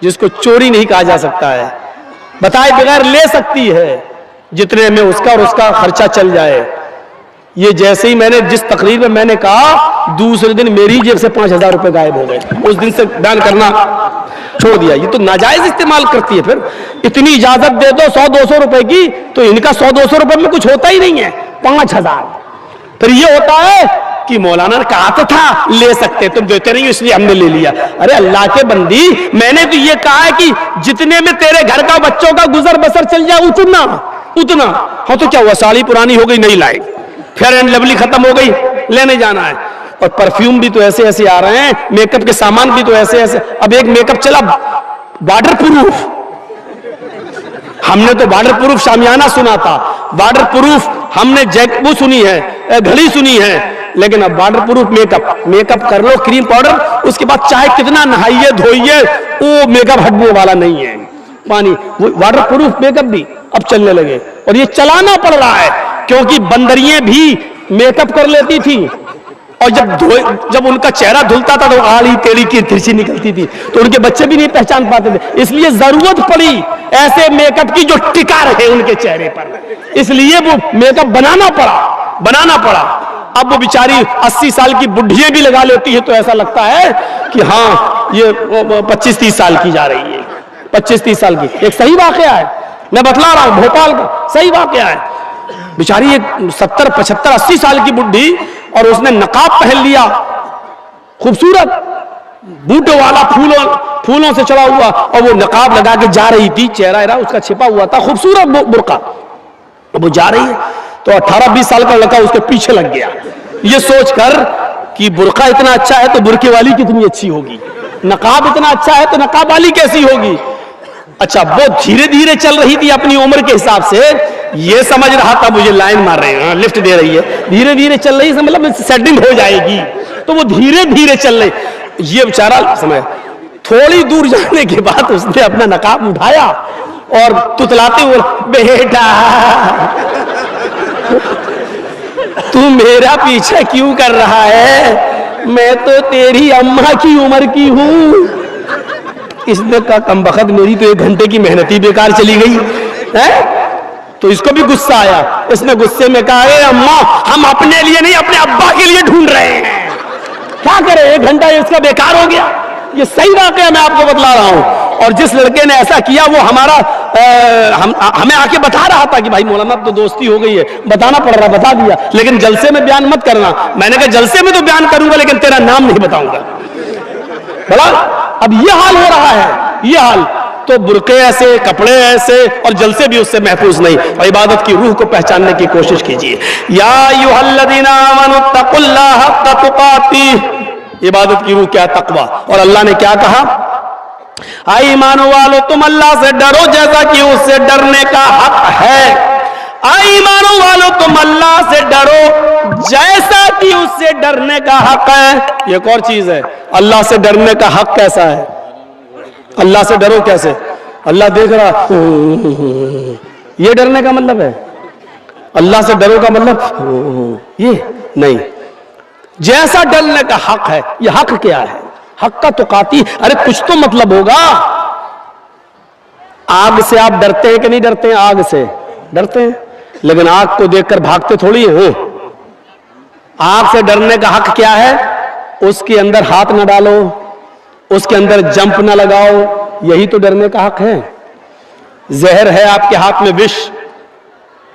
जिसको चोरी नहीं कहा जा सकता है, बताए बगैर ले सकती है, जितने में उसका और उसका खर्चा चल जाए। ये जैसे ही मैंने जिस तकरीर में मैंने कहा, दूसरे दिन मेरी जेब से 5,000 रुपए गायब हो गए। उस दिन से बयान करना छोड़ दिया। ये तो नाजायज इस्तेमाल करती है। फिर इतनी इजाजत दे दो 100-200 रुपए की, तो इनका 100-200 रुपए में कुछ होता ही नहीं है, 5,000। फिर ये होता है कि मौलाना ने कहा तो था ले सकते, तुम देते नहीं इसलिए हमने ले लिया। अरे अल्लाह के बंदी, मैंने तो ये कहा है कि जितने में तेरे घर का बच्चों का गुजर बसर चल जाए उतना। हाँ तो क्या हुआ, साड़ी पुरानी हो गई नहीं लाए, फेयर एंड लवली खत्म हो गई, लेने जाना है। और परफ्यूम भी तो ऐसे ऐसे आ रहे हैं, मेकअप के सामान भी तो ऐसे ऐसे। अब एक मेकअप चला वाटर प्रूफ, हमने तो वाटर प्रूफ शामियाना सुना था, वाटर प्रूफ हमने वो सुनी है, घड़ी सुनी है, लेकिन अब वाटर प्रूफ मेकअप कर लो, क्रीम पाउडर, उसके बाद चाहे कितना नहाइए धोइए, वो मेकअप हटने वाला नहीं है। पानी वो वाटर प्रूफ मेकअप भी अब चलने लगे, और ये चलाना पड़ रहा है, क्योंकि बंदरियां भी मेकअप कर लेती थी, और जब उनका चेहरा धुलता था तो आड़ी टेढ़ी की तिरछी निकलती थी, तो उनके बच्चे भी नहीं पहचान पाते थे। इसलिए जरूरत पड़ी ऐसे मेकअप की जो टिका रहे उनके चेहरे पर, इसलिए वो मेकअप बनाना पड़ा। अब वो बेचारी 80 साल की बुढ़ियां भी लगा लेती है, तो ऐसा लगता है कि हाँ ये 25-30 साल की जा रही है, 25-30 साल की। एक सही वाकया है, मैं बतला रहा हूं, भोपाल का सही वाकया है। बेचारी एक 70, 75, 80 साल की बुढ़ी, और उसने नकाब पहन लिया, खूबसूरत बूटों वाला, फूलों से चढ़ा हुआ, और वो नकाब लगा के जा रही थी, चेहरा उसका छिपा हुआ था, खूबसूरत बुर्का। वो जा रही है तो 18-20 साल का लड़का उसके पीछे लग गया, ये सोचकर कि बुर्का इतना अच्छा है तो बुर्के वाली कितनी अच्छी होगी, नकाब इतना अच्छा है तो नकाब वाली कैसी होगी। अच्छा, वो धीरे धीरे चल रही थी अपनी उम्र के हिसाब से, ये समझ रहा था मुझे लाइन मार रहे हैं, लिफ्ट दे रही है, धीरे धीरे चल रही है, मतलब सेटिंग हो जाएगी, तो वो धीरे धीरे चल रही। ये बेचारा समय थोड़ी दूर जाने के बाद उसने अपना नकाब उठाया और तुतलाते हुए, बेटा तू मेरा पीछे क्यों कर रहा है, मैं तो तेरी अम्मा की उम्र की हूं। इसने कहा कमबख्त मेरी तो 1 घंटे की मेहनत ही बेकार चली गई है। तो इसको भी गुस्सा आया, इसने गुस्से में कहा, अरे अम्मा हम अपने लिए नहीं अपने अब्बा के लिए ढूंढ रहे हैं, क्या करें, 1 घंटा इसका बेकार हो गया। ये सही वाकया मैं आपको बतला रहा हूं। और जिस लड़के ने ऐसा किया वो हमारा हमें आके बता रहा था कि भाई मौलाना तो दोस्ती हो गई है, बताना पड़ रहा, बता दिया, लेकिन जलसे में बयान मत करना। मैंने कहा जलसे में तो बयान करूंगा लेकिन तेरा नाम नहीं बताऊंगा। बड़ा अब ये हाल हो रहा है, ये हाल। तो बुरके ऐसे, कपड़े ऐसे, और जलसे भी उससे महफूज नहीं। और इबादत की रूह को पहचानने की कोशिश कीजिए। या अय्युहल्लज़ीना आमनू तक़ुल्लाह हक़्क़ तुक़ातिह। इबादत की रूह क्या? तक़वा। और अल्लाह ने क्या कहा? आई ईमानो वालो तुम अल्लाह से डरो जैसा कि उससे डरने का हक है। आई ईमानो वालो तुम अल्लाह से डरो जैसा कि उससे डरने का हक है। एक और चीज है, अल्लाह से डरने का हक कैसा है? अल्लाह से डरो कैसे? अल्लाह देख रहा, ये डरने का मतलब है? अल्लाह से डरो का मतलब ये नहीं। जैसा डरने का हक है, ये हक क्या है? हक का तुकाती, अरे कुछ तो मतलब होगा। आग से आप डरते हैं कि नहीं डरते हैं? आग से डरते हैं, लेकिन आग को देखकर भागते थोड़ी हैं। आग से डरने का हक क्या है? उसके अंदर हाथ न डालो, उसके अंदर जंप न लगाओ, यही तो डरने का हक है। जहर है आपके हाथ में, विष,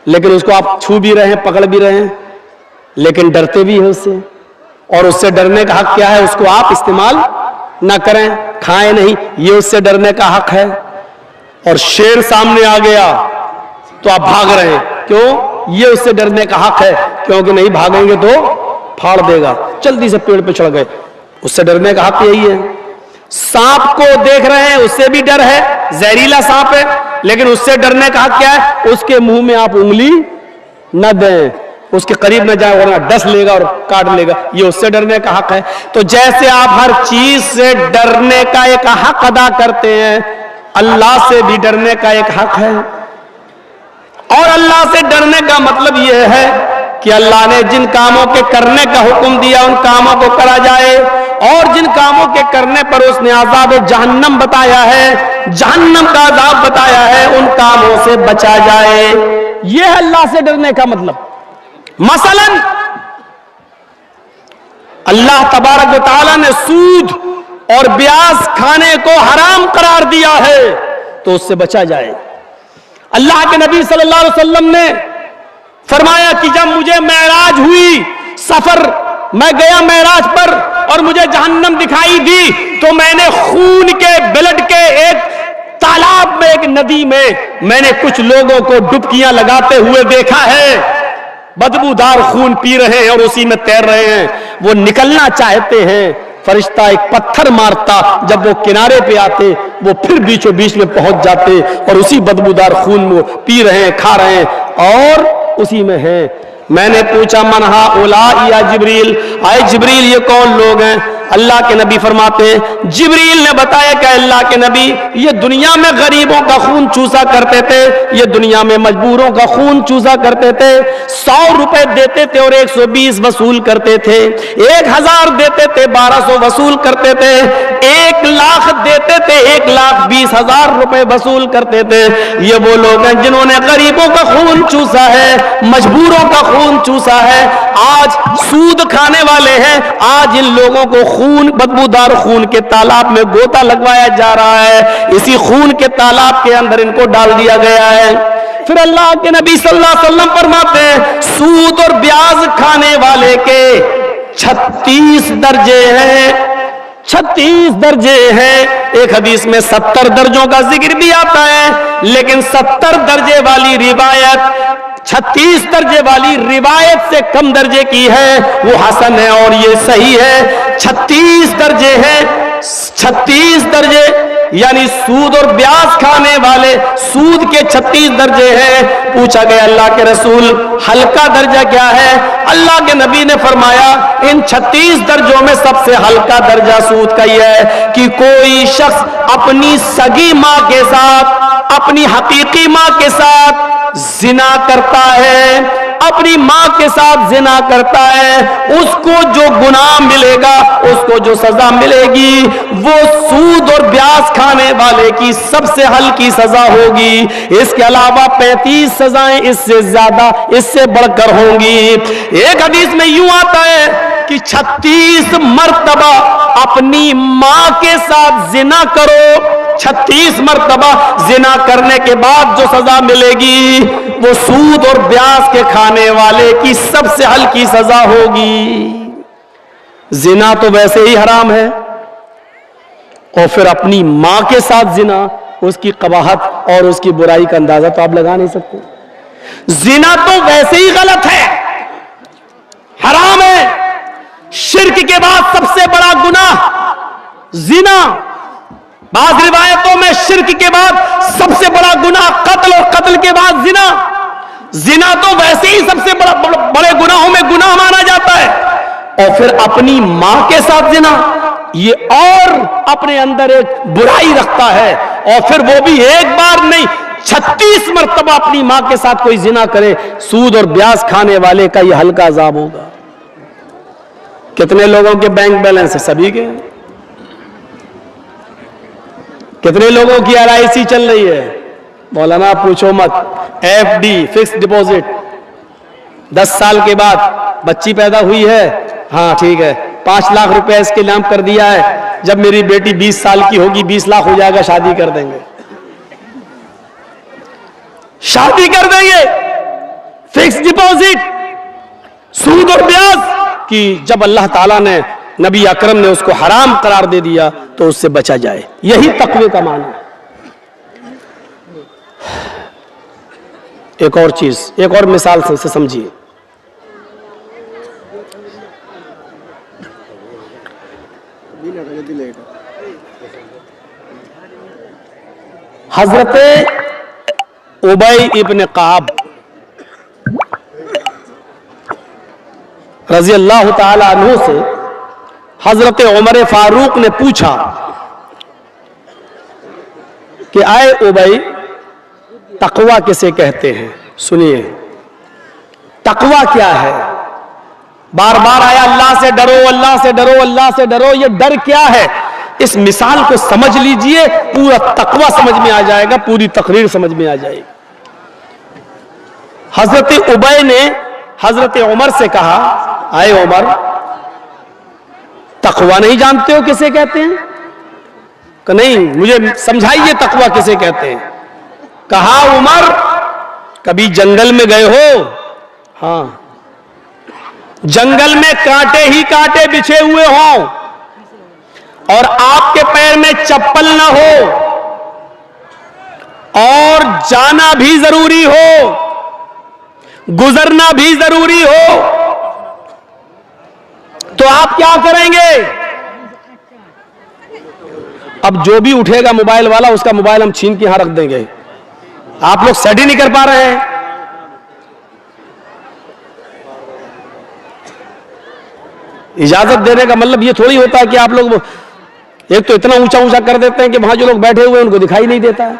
लेकिन उसको आप छू भी रहे हैं, पकड़ भी रहे हैं, लेकिन डरते भी हैं उससे। और उससे डरने का हक क्या है? उसको आप इस्तेमाल ना करें, खाएं नहीं, ये उससे डरने का हक है। और शेर सामने आ गया तो आप भाग रहे हैं, क्यों? ये उससे डरने का हक है, क्योंकि नहीं भागेंगे तो फाड़ देगा। जल्दी से पेड़ पे चढ़ गए, उससे डरने का हक यही है। सांप को देख रहे हैं, उससे भी डर है, जहरीला सांप है, लेकिन उससे डरने का हक क्या है? उसके मुंह में आप उंगली न दें, उसके करीब न जाए वरना डस लेगा और काट लेगा, ये उससे डरने का हक है। तो जैसे आप हर चीज से डरने का एक हक अदा करते हैं, अल्लाह से भी डरने का एक हक है। और अल्लाह से डरने का मतलब यह है कि अल्लाह ने जिन कामों के करने का हुक्म दिया उन कामों को करा जाए, और जिन कामों के करने पर उसने अज़ाब जहन्नम बताया है, जहन्नम का अज़ाब बताया है, उन कामों से बचा जाए। यह है अल्लाह से डरने का मतलब। मसलन अल्लाह तबारक व तआला ने सूद और ब्याज खाने को हराम करार दिया है, तो उससे बचा जाए। अल्लाह के नबी सल्लल्लाहु अलैहि वसल्लम ने फरमाया कि जब मुझे मेराज हुई, सफर मैं गया मेराज पर और मुझे जहन्नम दिखाई दी, तो मैंने खून के, ब्लड के एक तालाब में, एक नदी में मैंने कुछ लोगों को डुबकियां लगाते हुए देखा है। बदबूदार खून पी रहे हैं और उसी में तैर रहे हैं। वो निकलना चाहते हैं, फरिश्ता एक पत्थर मारता, जब वो किनारे पे आते वो फिर बीचों बीच में पहुंच जाते और उसी बदबूदार खून में पी रहे हैं, खा रहे हैं और उसी में हैं। मैंने पूछा मन हाउला या जिब्रील, आए जिब्रील ये कौन लोग हैं? अल्लाह के नबी फरमाते हैं, जिब्रील ने बताया कि अल्लाह के नबी ये दुनिया में गरीबों का खून चूसा करते थे, ये दुनिया में मजबूरों का खून चूसा करते थे। 100 रुपए देते थे और 120 वसूल करते थे, 1000 देते थे 1200 वसूल करते थे, 1 लाख देते थे 1,20,000 रुपए वसूल करते थे। ये वो लोग हैं जिन्होंने गरीबों का खून चूसा है, मजबूरों का खून चूसा है। आज सूद खाने वाले हैं, आज इन लोगों को खून, बदबूदार खून के तालाब में गोता लगवाया जा रहा है, इसी खून के तालाब के अंदर इनको डाल दिया गया है। फिर अल्लाह के नबी सल्लल्लाहु अलैहि वसल्लम फरमाते हैं, सूद और ब्याज खाने वाले के 36 दर्जे हैं, 36 दर्जे हैं। एक हदीस में 70 दर्जों का जिक्र भी आता है, लेकिन 70 दर्जे वाली रिवायत 36 दर्जे वाली रिवायत से कम दर्जे की है, वो हसन है और ये सही है। 36 दर्जे हैं, 36 दर्जे यानी सूद और ब्याज खाने वाले, सूद के 36 दर्जे हैं। पूछा गया अल्लाह के रसूल हल्का दर्जा क्या है? अल्लाह के नबी ने फरमाया इन 36 दर्जों में सबसे हल्का दर्जा सूद का यह है कि कोई शख्स अपनी सगी मां के साथ, अपनी हकीकी मां के साथ जिना करता है, अपनी मां के साथ जिना करता है, उसको जो गुनाह मिलेगा, उसको जो सजा मिलेगी, वो सूद और ब्याज खाने वाले की सबसे हल्की सजा होगी। इसके अलावा 35 सजाएं इससे ज्यादा, इससे बढ़कर होंगी। एक हदीस में यूं आता है कि 36 मर्तबा अपनी मां के साथ जिना करो, 36 मर्तबा जिना करने के बाद जो सजा मिलेगी वो सूद और ब्याज के खाने वाले की सबसे हल्की सजा होगी। जिना तो वैसे ही हराम है, और फिर अपनी मां के साथ जिना, उसकी कबाहत और उसकी बुराई का अंदाजा तो आप लगा नहीं सकते। जिना तो वैसे ही गलत है, हराम है, शिर्क के बाद सबसे बड़ा गुनाह जिना। बाज़ रिवायतों में शिर्क के बाद सबसे बड़ा गुनाह कत्ल, और कत्ल के बाद जिना। जिना तो वैसे ही सबसे बड़े गुनाहों में गुनाह माना जाता है, और फिर अपनी मां के साथ जिना, ये और अपने अंदर एक बुराई रखता है। और फिर वो भी एक बार नहीं, 36 मर्तबा अपनी मां के साथ कोई जिना करे, सूद और ब्याज खाने वाले का ये हल्का अजाब होगा। कितने लोगों के बैंक बैलेंस है? सभी के। कितने लोगों की LIC चल रही है? मौलाना पूछो मत। FD फिक्स डिपॉजिट, 10 साल के बाद बच्ची पैदा हुई है, हाँ ठीक है, 5 लाख रुपए इसके नाम कर दिया है, जब मेरी बेटी 20 साल की होगी 20 लाख हो जाएगा, शादी कर देंगे, शादी कर देंगे। फिक्स डिपॉजिट, सूद और ब्याज की जब अल्लाह ताला ने, नबी अकरम ने उसको हराम करार दे दिया तो उससे बचा जाए। यही तकवे का माना है। एक और चीज, एक और मिसाल से समझिए। हजरत उबई इब्न काब रजी अल्लाह ताला अन्हु से हजरत उमर फारूक ने पूछा कि आए उबई, तकवा किसे कहते हैं? सुनिए, तकवा क्या है? बार बार आया अल्लाह से डरो, अल्लाह से डरो, अल्लाह से डरो। ये डर क्या है? इस मिसाल को समझ लीजिए, पूरा तकवा समझ में आ जाएगा, पूरी तकरीर समझ में आ जाएगी। हजरत उबई ने हजरत उमर से कहा, आए उमर, तकवा नहीं जानते हो किसे कहते हैं? कि नहीं, मुझे समझाइए तकवा किसे कहते हैं। कहा, उमर कभी जंगल में गए हो? हाँ। जंगल में कांटे ही कांटे बिछे हुए हों और आपके पैर में चप्पल ना हो और जाना भी जरूरी हो, गुजरना भी जरूरी हो, तो आप क्या करेंगे? अब जो भी उठेगा मोबाइल वाला, उसका मोबाइल हम छीन के यहां रख देंगे। आप लोग सेट ही नहीं कर पा रहे हैं। इजाजत देने का मतलब ये थोड़ी होता है कि आप लोग एक तो इतना ऊंचा ऊंचा कर देते हैं कि वहां जो लोग बैठे हुए हैं उनको दिखाई नहीं देता है।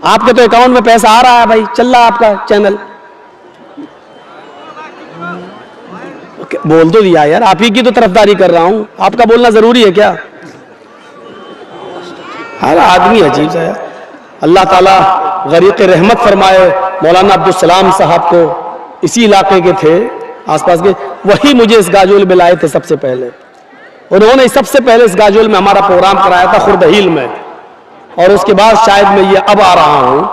आपके तो अकाउंट में पैसा आ रहा है भाई, चल रहा है आपका चैनल। बोल तो दिया यार, आप ही की तो तरफदारी कर रहा हूं, आपका बोलना जरूरी है क्या? हर आदमी अजीब सा है। अल्लाह ताला गरीक़ रहमत फरमाए मौलाना अब्दुल सलाम साहब को, इसी इलाके के थे आसपास के, वही मुझे इस गाजोल में लाए थे सबसे पहले। उन्होंने सबसे पहले इस गाजोल में हमारा प्रोग्राम कराया था खुर्दहील में, और उसके बाद शायद मैं ये अब आ रहा हूँ।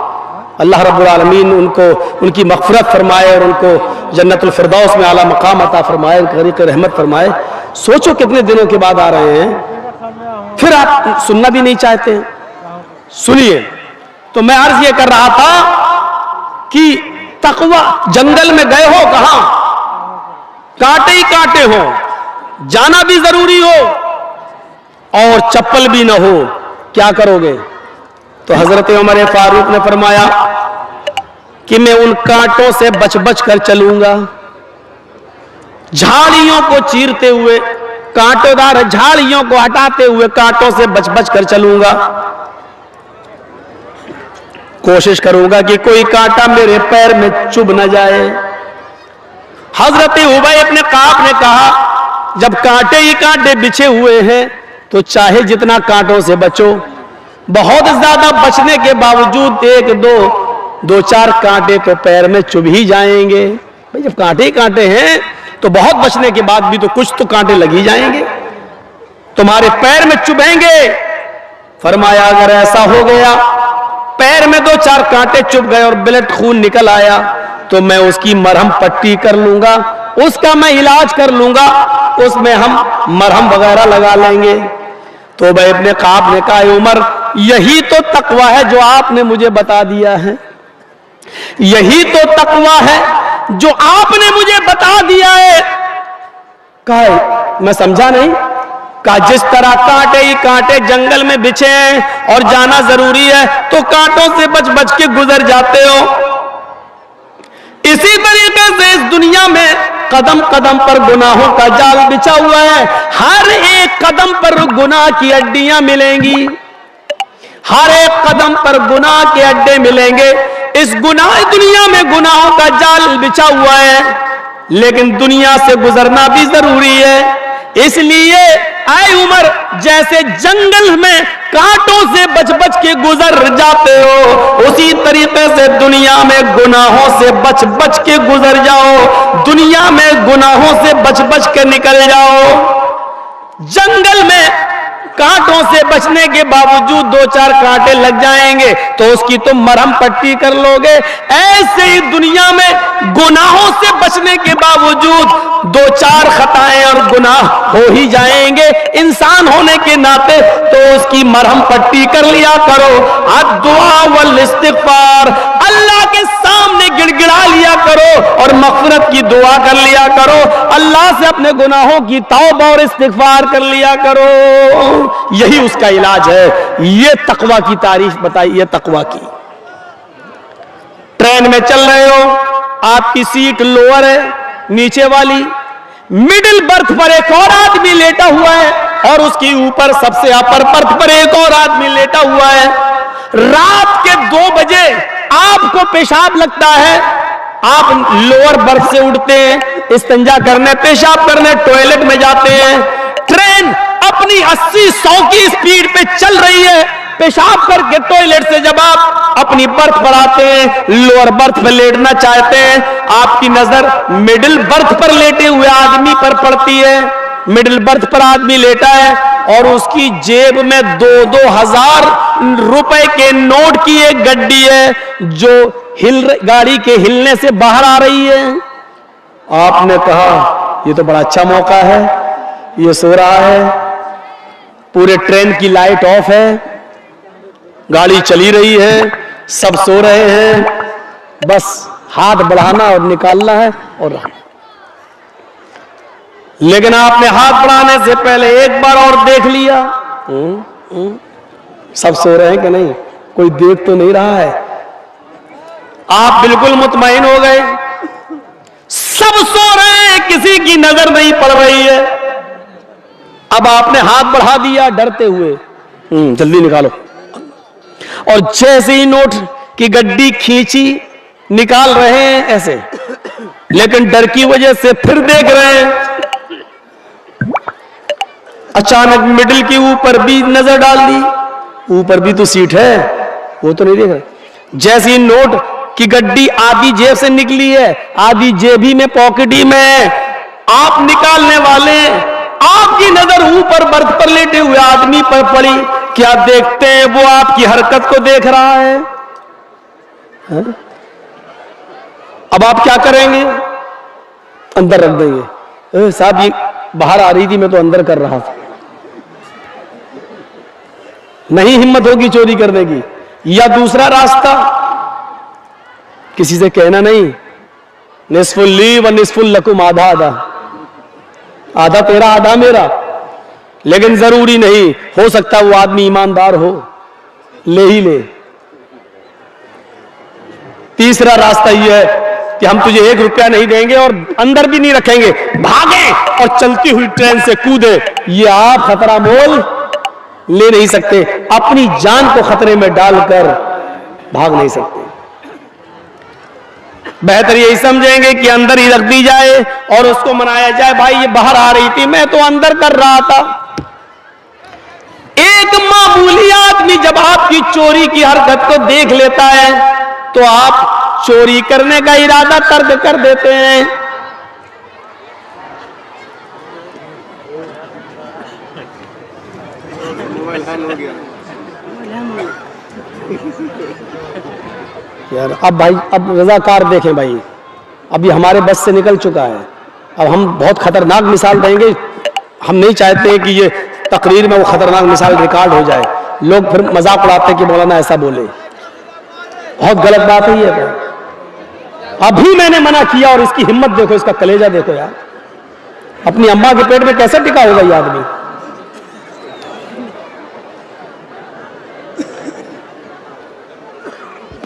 अल्लाह रब्बुल आलमीन उनको, उनकी मग़फ़िरत फरमाए और उनको जन्नतुल फिरदौस में आला मकाम अता फरमाए, गरीक़ रहमत फरमाए। सोचो कितने दिनों के बाद आ रहे हैं, फिर आप सुनना भी नहीं चाहते हैं। सुनिए, तो मैं अर्ज ये कर रहा था कि तकवा, जंगल में गए हो, कहां कांटे ही कांटे हो, जाना भी जरूरी हो और चप्पल भी ना हो, क्या करोगे? तो हजरत उमर फारूक ने फरमाया कि मैं उन कांटों से बच बच कर चलूंगा, झाड़ियों को चीरते हुए, कांटोदार झाड़ियों को हटाते हुए कांटों से बच बच कर चलूंगा। कोशिश करूंगा कि कोई कांटा मेरे पैर में चुभ न जाए। हजरत उबय इब्न काब ने कहा, जब कांटे ही कांटे बिछे हुए हैं तो चाहे जितना कांटों से बचो, बहुत ज्यादा बचने के बावजूद एक दो चार कांटे तो पैर में चुभ ही जाएंगे। भाई जब कांटे ही कांटे हैं तो बहुत बचने के बाद भी तो कुछ तो कांटे लग ही जाएंगे, तुम्हारे पैर में चुभेंगे। फरमाया अगर ऐसा हो गया, पैर में 2-4 कांटे चुभ गए और ब्लड खून निकल आया, तो मैं उसकी मरहम पट्टी कर लूंगा, उसका मैं इलाज कर लूंगा, उसमें हम मरहम वगैरह लगा लेंगे। तो उबय इब्न काब ने कहा, उमर यही तो तकवा है जो आपने मुझे बता दिया है, यही तो तकवा है जो आपने मुझे बता दिया है। कहा मैं समझा नहीं। कहा जिस तरह कांटे ही कांटे जंगल में बिछे हैं और जाना जरूरी है तो कांटों से बच बच के गुजर जाते हो, इसी तरीके से इस दुनिया में कदम कदम पर गुनाहों का जाल बिछा हुआ है। हर एक कदम पर गुनाह की अड्डियां मिलेंगी, हर एक कदम पर गुनाह के अड्डे मिलेंगे। इस गुनाह दुनिया में गुनाहों का जाल बिछा हुआ है, लेकिन दुनिया से गुजरना भी जरूरी है। इसलिए ऐ उमर, जैसे जंगल में कांटों से बच बच के गुजर जाते हो, उसी तरीके से दुनिया में गुनाहों से बच बच के गुजर जाओ, दुनिया में गुनाहों से बच बच के निकल जाओ। जंगल में कांटों से बचने के बावजूद 2-4 कांटे लग जाएंगे तो उसकी तुम मरहम पट्टी कर लोगे। ऐसे ही दुनिया में गुनाहों से बचने के बावजूद 2-4 खताएं और गुनाह हो ही जाएंगे। इंसान होने के नाते तो उसकी मरहम पट्टी कर लिया करो। दुआ वल इस्तिगफार, अल्लाह के सामने गिड़गिड़ा लिया करो और मग़फ़िरत की दुआ कर लिया करो, अल्लाह से अपने गुनाहों की तौबा और इस्तिगफार कर लिया करो। यही उसका इलाज है। ये तकवा की तारीफ बताई, ये तकवा की। ट्रेन में चल रहे हो, आपकी सीट लोअर है, नीचे वाली, मिडिल बर्थ पर एक और आदमी लेटा हुआ है और उसके ऊपर सबसे अपर बर्थ पर एक और आदमी लेटा हुआ है। रात के 2 बजे आपको पेशाब लगता है, आप लोअर बर्थ से उठते हैं, इस्तिंजा करने, पेशाब करने टॉयलेट में जाते हैं। ट्रेन अपनी 80-100 की स्पीड पे चल रही है, पेशाब करके टॉयलेट से जब आप अपनी बर्थ पर आते हैं, लोअर बर्थ पर लेटना चाहते हैं, आपकी नजर मिडिल बर्थ पर लेटे हुए आदमी पर पड़ती है। मिडिल बर्थ पर आदमी लेटा है और उसकी जेब में 2-2 हजार रुपए के नोट की एक गड्डी है जो गाड़ी के हिलने से बाहर आ रही है। आपने कहा ये तो बड़ा अच्छा मौका है, ये सो रहा है, पूरे ट्रेन की लाइट ऑफ है, गाड़ी चली रही है, सब सो रहे हैं, बस हाथ बढ़ाना और निकालना है और रहना। लेकिन आपने हाथ बढ़ाने से पहले एक बार और देख लिया, सब सो रहे हैं कि नहीं, कोई देख तो नहीं रहा है। आप बिल्कुल मुतमईन हो गए, सब सो रहे हैं, किसी की नजर नहीं पड़ रही है। अब आपने हाथ बढ़ा दिया डरते हुए, जल्दी निकालो, और जैसे ही नोट की गड्डी खींची, निकाल रहे हैं ऐसे, लेकिन डर की वजह से फिर देख रहे हैं। अचानक मिडिल के ऊपर भी नजर डाल दी, ऊपर भी तो सीट है, वो तो नहीं देख रहे। जैसे ही नोट की गड्डी आधी जेब से निकली है, आधी जेबी में पॉकेटी में है, आप निकालने वाले, आपकी नजर ऊपर बर्थ पर लेटे हुए आदमी पर पड़ी। क्या देखते हैं? वो आपकी हरकत को देख रहा है। अब आप क्या करेंगे? अंदर रख देंगे। साहब ये बाहर आ रही थी, मैं तो अंदर कर रहा था। नहीं हिम्मत होगी चोरी करने की। या दूसरा रास्ता, किसी से कहना नहीं, निस्फुल ली व निस्फुल लकुम, आधा आधा, आधा तेरा आधा मेरा। लेकिन जरूरी नहीं, हो सकता है वो आदमी ईमानदार हो, ले ही ले। तीसरा रास्ता ये है कि हम तुझे 1 रुपया नहीं देंगे और अंदर भी नहीं रखेंगे, भागे और चलती हुई ट्रेन से कूदे। ये आप खतरा मोल ले नहीं सकते, अपनी जान को खतरे में डालकर भाग नहीं सकते। बेहतर यही समझेंगे कि अंदर ही रख दी जाए और उसको मनाया जाए, भाई ये बाहर आ रही थी, मैं तो अंदर कर रहा था। एक मामूली आदमी जब आपकी चोरी की हरकत को देख लेता है तो आप चोरी करने का इरादा तर्क कर देते हैं। यार अब भाई, अब रजाकार देखें भाई, अब ये हमारे बस से निकल चुका है। अब हम बहुत खतरनाक मिसाल देंगे, हम नहीं चाहते कि ये तकरीर में वो खतरनाक मिसाल रिकॉर्ड हो जाए, लोग फिर मजाक उड़ाते कि मौलाना ऐसा बोले। बहुत गलत बात है ये। अभी मैंने मना किया और इसकी हिम्मत देखो, इसका कलेजा देखो यार, अपनी अम्मा के पेट में कैसे टिका होगा ये आदमी।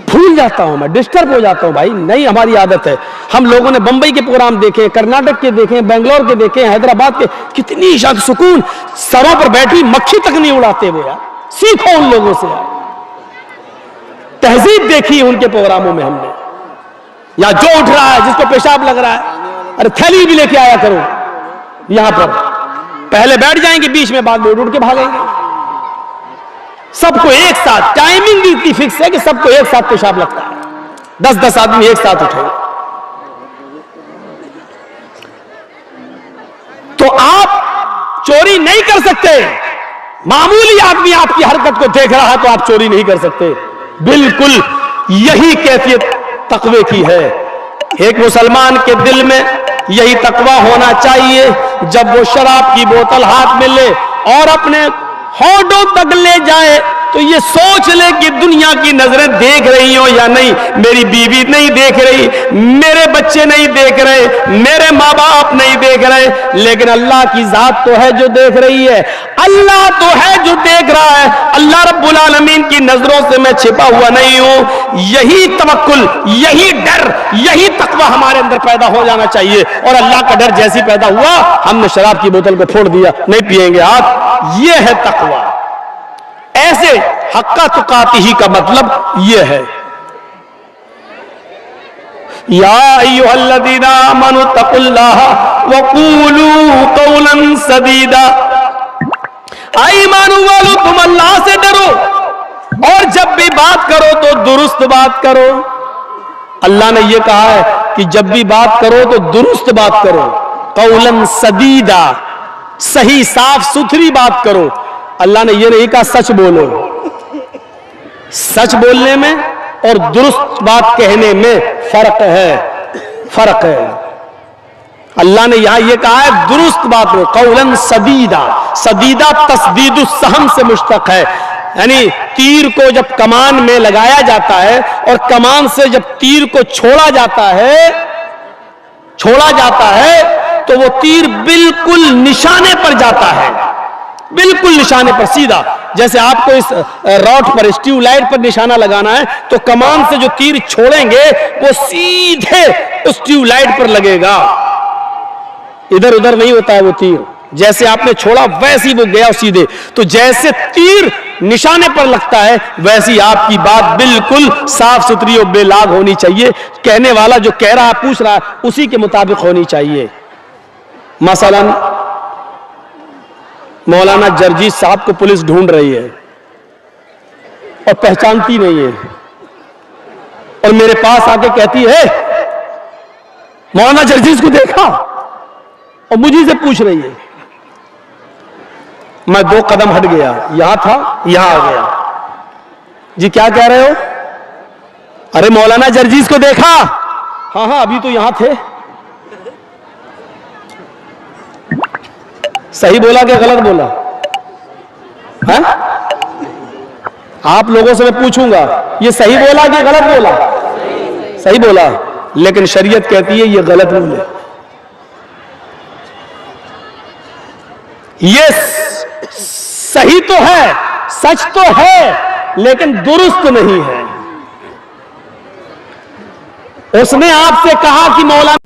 भूल जाता हूं मैं, डिस्टर्ब हो जाता हूं भाई, नहीं हमारी आदत है। हम लोगों ने बंबई के प्रोग्राम देखे, कर्नाटक के देखे, बेंगलोर के देखे, हैदराबाद के, कितनी शांत सुकून, सरों पर बैठी मक्खी तक नहीं उड़ाते वो यार। सीखो उन लोगों से यार, तहजीब देखी उनके प्रोग्रामों में हमने। या जो उठ रहा है, जिसको पेशाब लग रहा है, अरे थैली भी लेके आया करो यहां पर, पहले बैठ जाएंगे बीच में, बाद में उठ के भागेंगे। सबको एक साथ, टाइमिंग भी इतनी फिक्स है कि सबको एक साथ पेशाब लगता है, 10-10 आदमी एक साथ उठे। तो आप चोरी नहीं कर सकते। मामूली आदमी आपकी हरकत को देख रहा है तो आप चोरी नहीं कर सकते। बिल्कुल यही कैफियत तकवे की है। एक मुसलमान के दिल में यही तकवा होना चाहिए, जब वो शराब की बोतल हाथ में ले और अपने होठों तक ले जाए तो ये सोच ले कि दुनिया की नजरें देख रही हो या नहीं, मेरी बीवी नहीं देख रही, मेरे बच्चे नहीं देख रहे, मेरे माँ बाप नहीं देख रहे, लेकिन अल्लाह की जात तो है जो देख रही है, अल्लाह तो है जो देख रहा है, अल्लाह रब्बुल आलमीन की नजरों से मैं छिपा हुआ नहीं हूं। यही तवक्कुल, यही डर, यही तकवा हमारे अंदर पैदा हो जाना चाहिए। और अल्लाह का डर जैसी पैदा हुआ, हमने शराब की बोतल को फोड़ दिया, नहीं पिएंगे आप, ये है तकवा। ऐसे हक्का तुकातिही का मतलब यह है। या अय्युहल्लज़ीना आमनु तक़ुल्लाह व क़ूलू क़ौलन सदीदा। ईमान वालों, तुम अल्लाह से डरो और जब भी बात करो तो दुरुस्त बात करो। अल्लाह ने यह कहा है कि जब भी बात करो तो दुरुस्त बात करो, क़ौलन सदीदा, सही साफ सुथरी बात करो। अल्लाह ने यह नहीं कहा सच बोलो। सच बोलने में और दुरुस्त बात कहने में फर्क है, फर्क है। अल्लाह ने यहां यह कहा है दुरुस्त बात करो, कौलन सदीदा। सदीदा तस्दीदुस सहम से मुश्तक है, यानी तीर को जब कमान में लगाया जाता है और कमान से जब तीर को छोड़ा जाता है तो वो तीर बिल्कुल निशाने पर जाता है, बिल्कुल निशाने पर सीधा। जैसे आपको इस रॉड पर, इस ट्यूबलाइट पर निशाना लगाना है तो कमान से जो तीर छोड़ेंगे वो सीधे उस ट्यूबलाइट पर लगेगा, इधर उधर नहीं होता है वो तीर। जैसे आपने छोड़ा वैसे ही वो गया सीधे। तो जैसे तीर निशाने पर लगता है वैसी आपकी बात बिल्कुल साफ सुथरी और बेलाग होनी चाहिए। कहने वाला जो कह रहा है, पूछ रहा है, उसी के मुताबिक होनी चाहिए। मसलन मौलाना जर्जीस साहब को पुलिस ढूंढ रही है और पहचानती नहीं है, और मेरे पास आके कहती है मौलाना जर्जीस को देखा, और मुझे से पूछ रही है। मैं 2 कदम हट गया, यहां था, यहां आ गया। जी क्या कह रहे हो? अरे मौलाना जर्जीस को देखा? हाँ हाँ अभी तो यहां थे। सही बोला कि गलत बोला? है? आप लोगों से मैं पूछूंगा, ये सही बोला कि गलत बोला? सही बोला, लेकिन शरीयत कहती है ये गलत बोले। یہ صحیح تو ہے، سچ تو ہے، لیکن درست نہیں ہے۔ اس نے آپ سے کہا کہ مولانا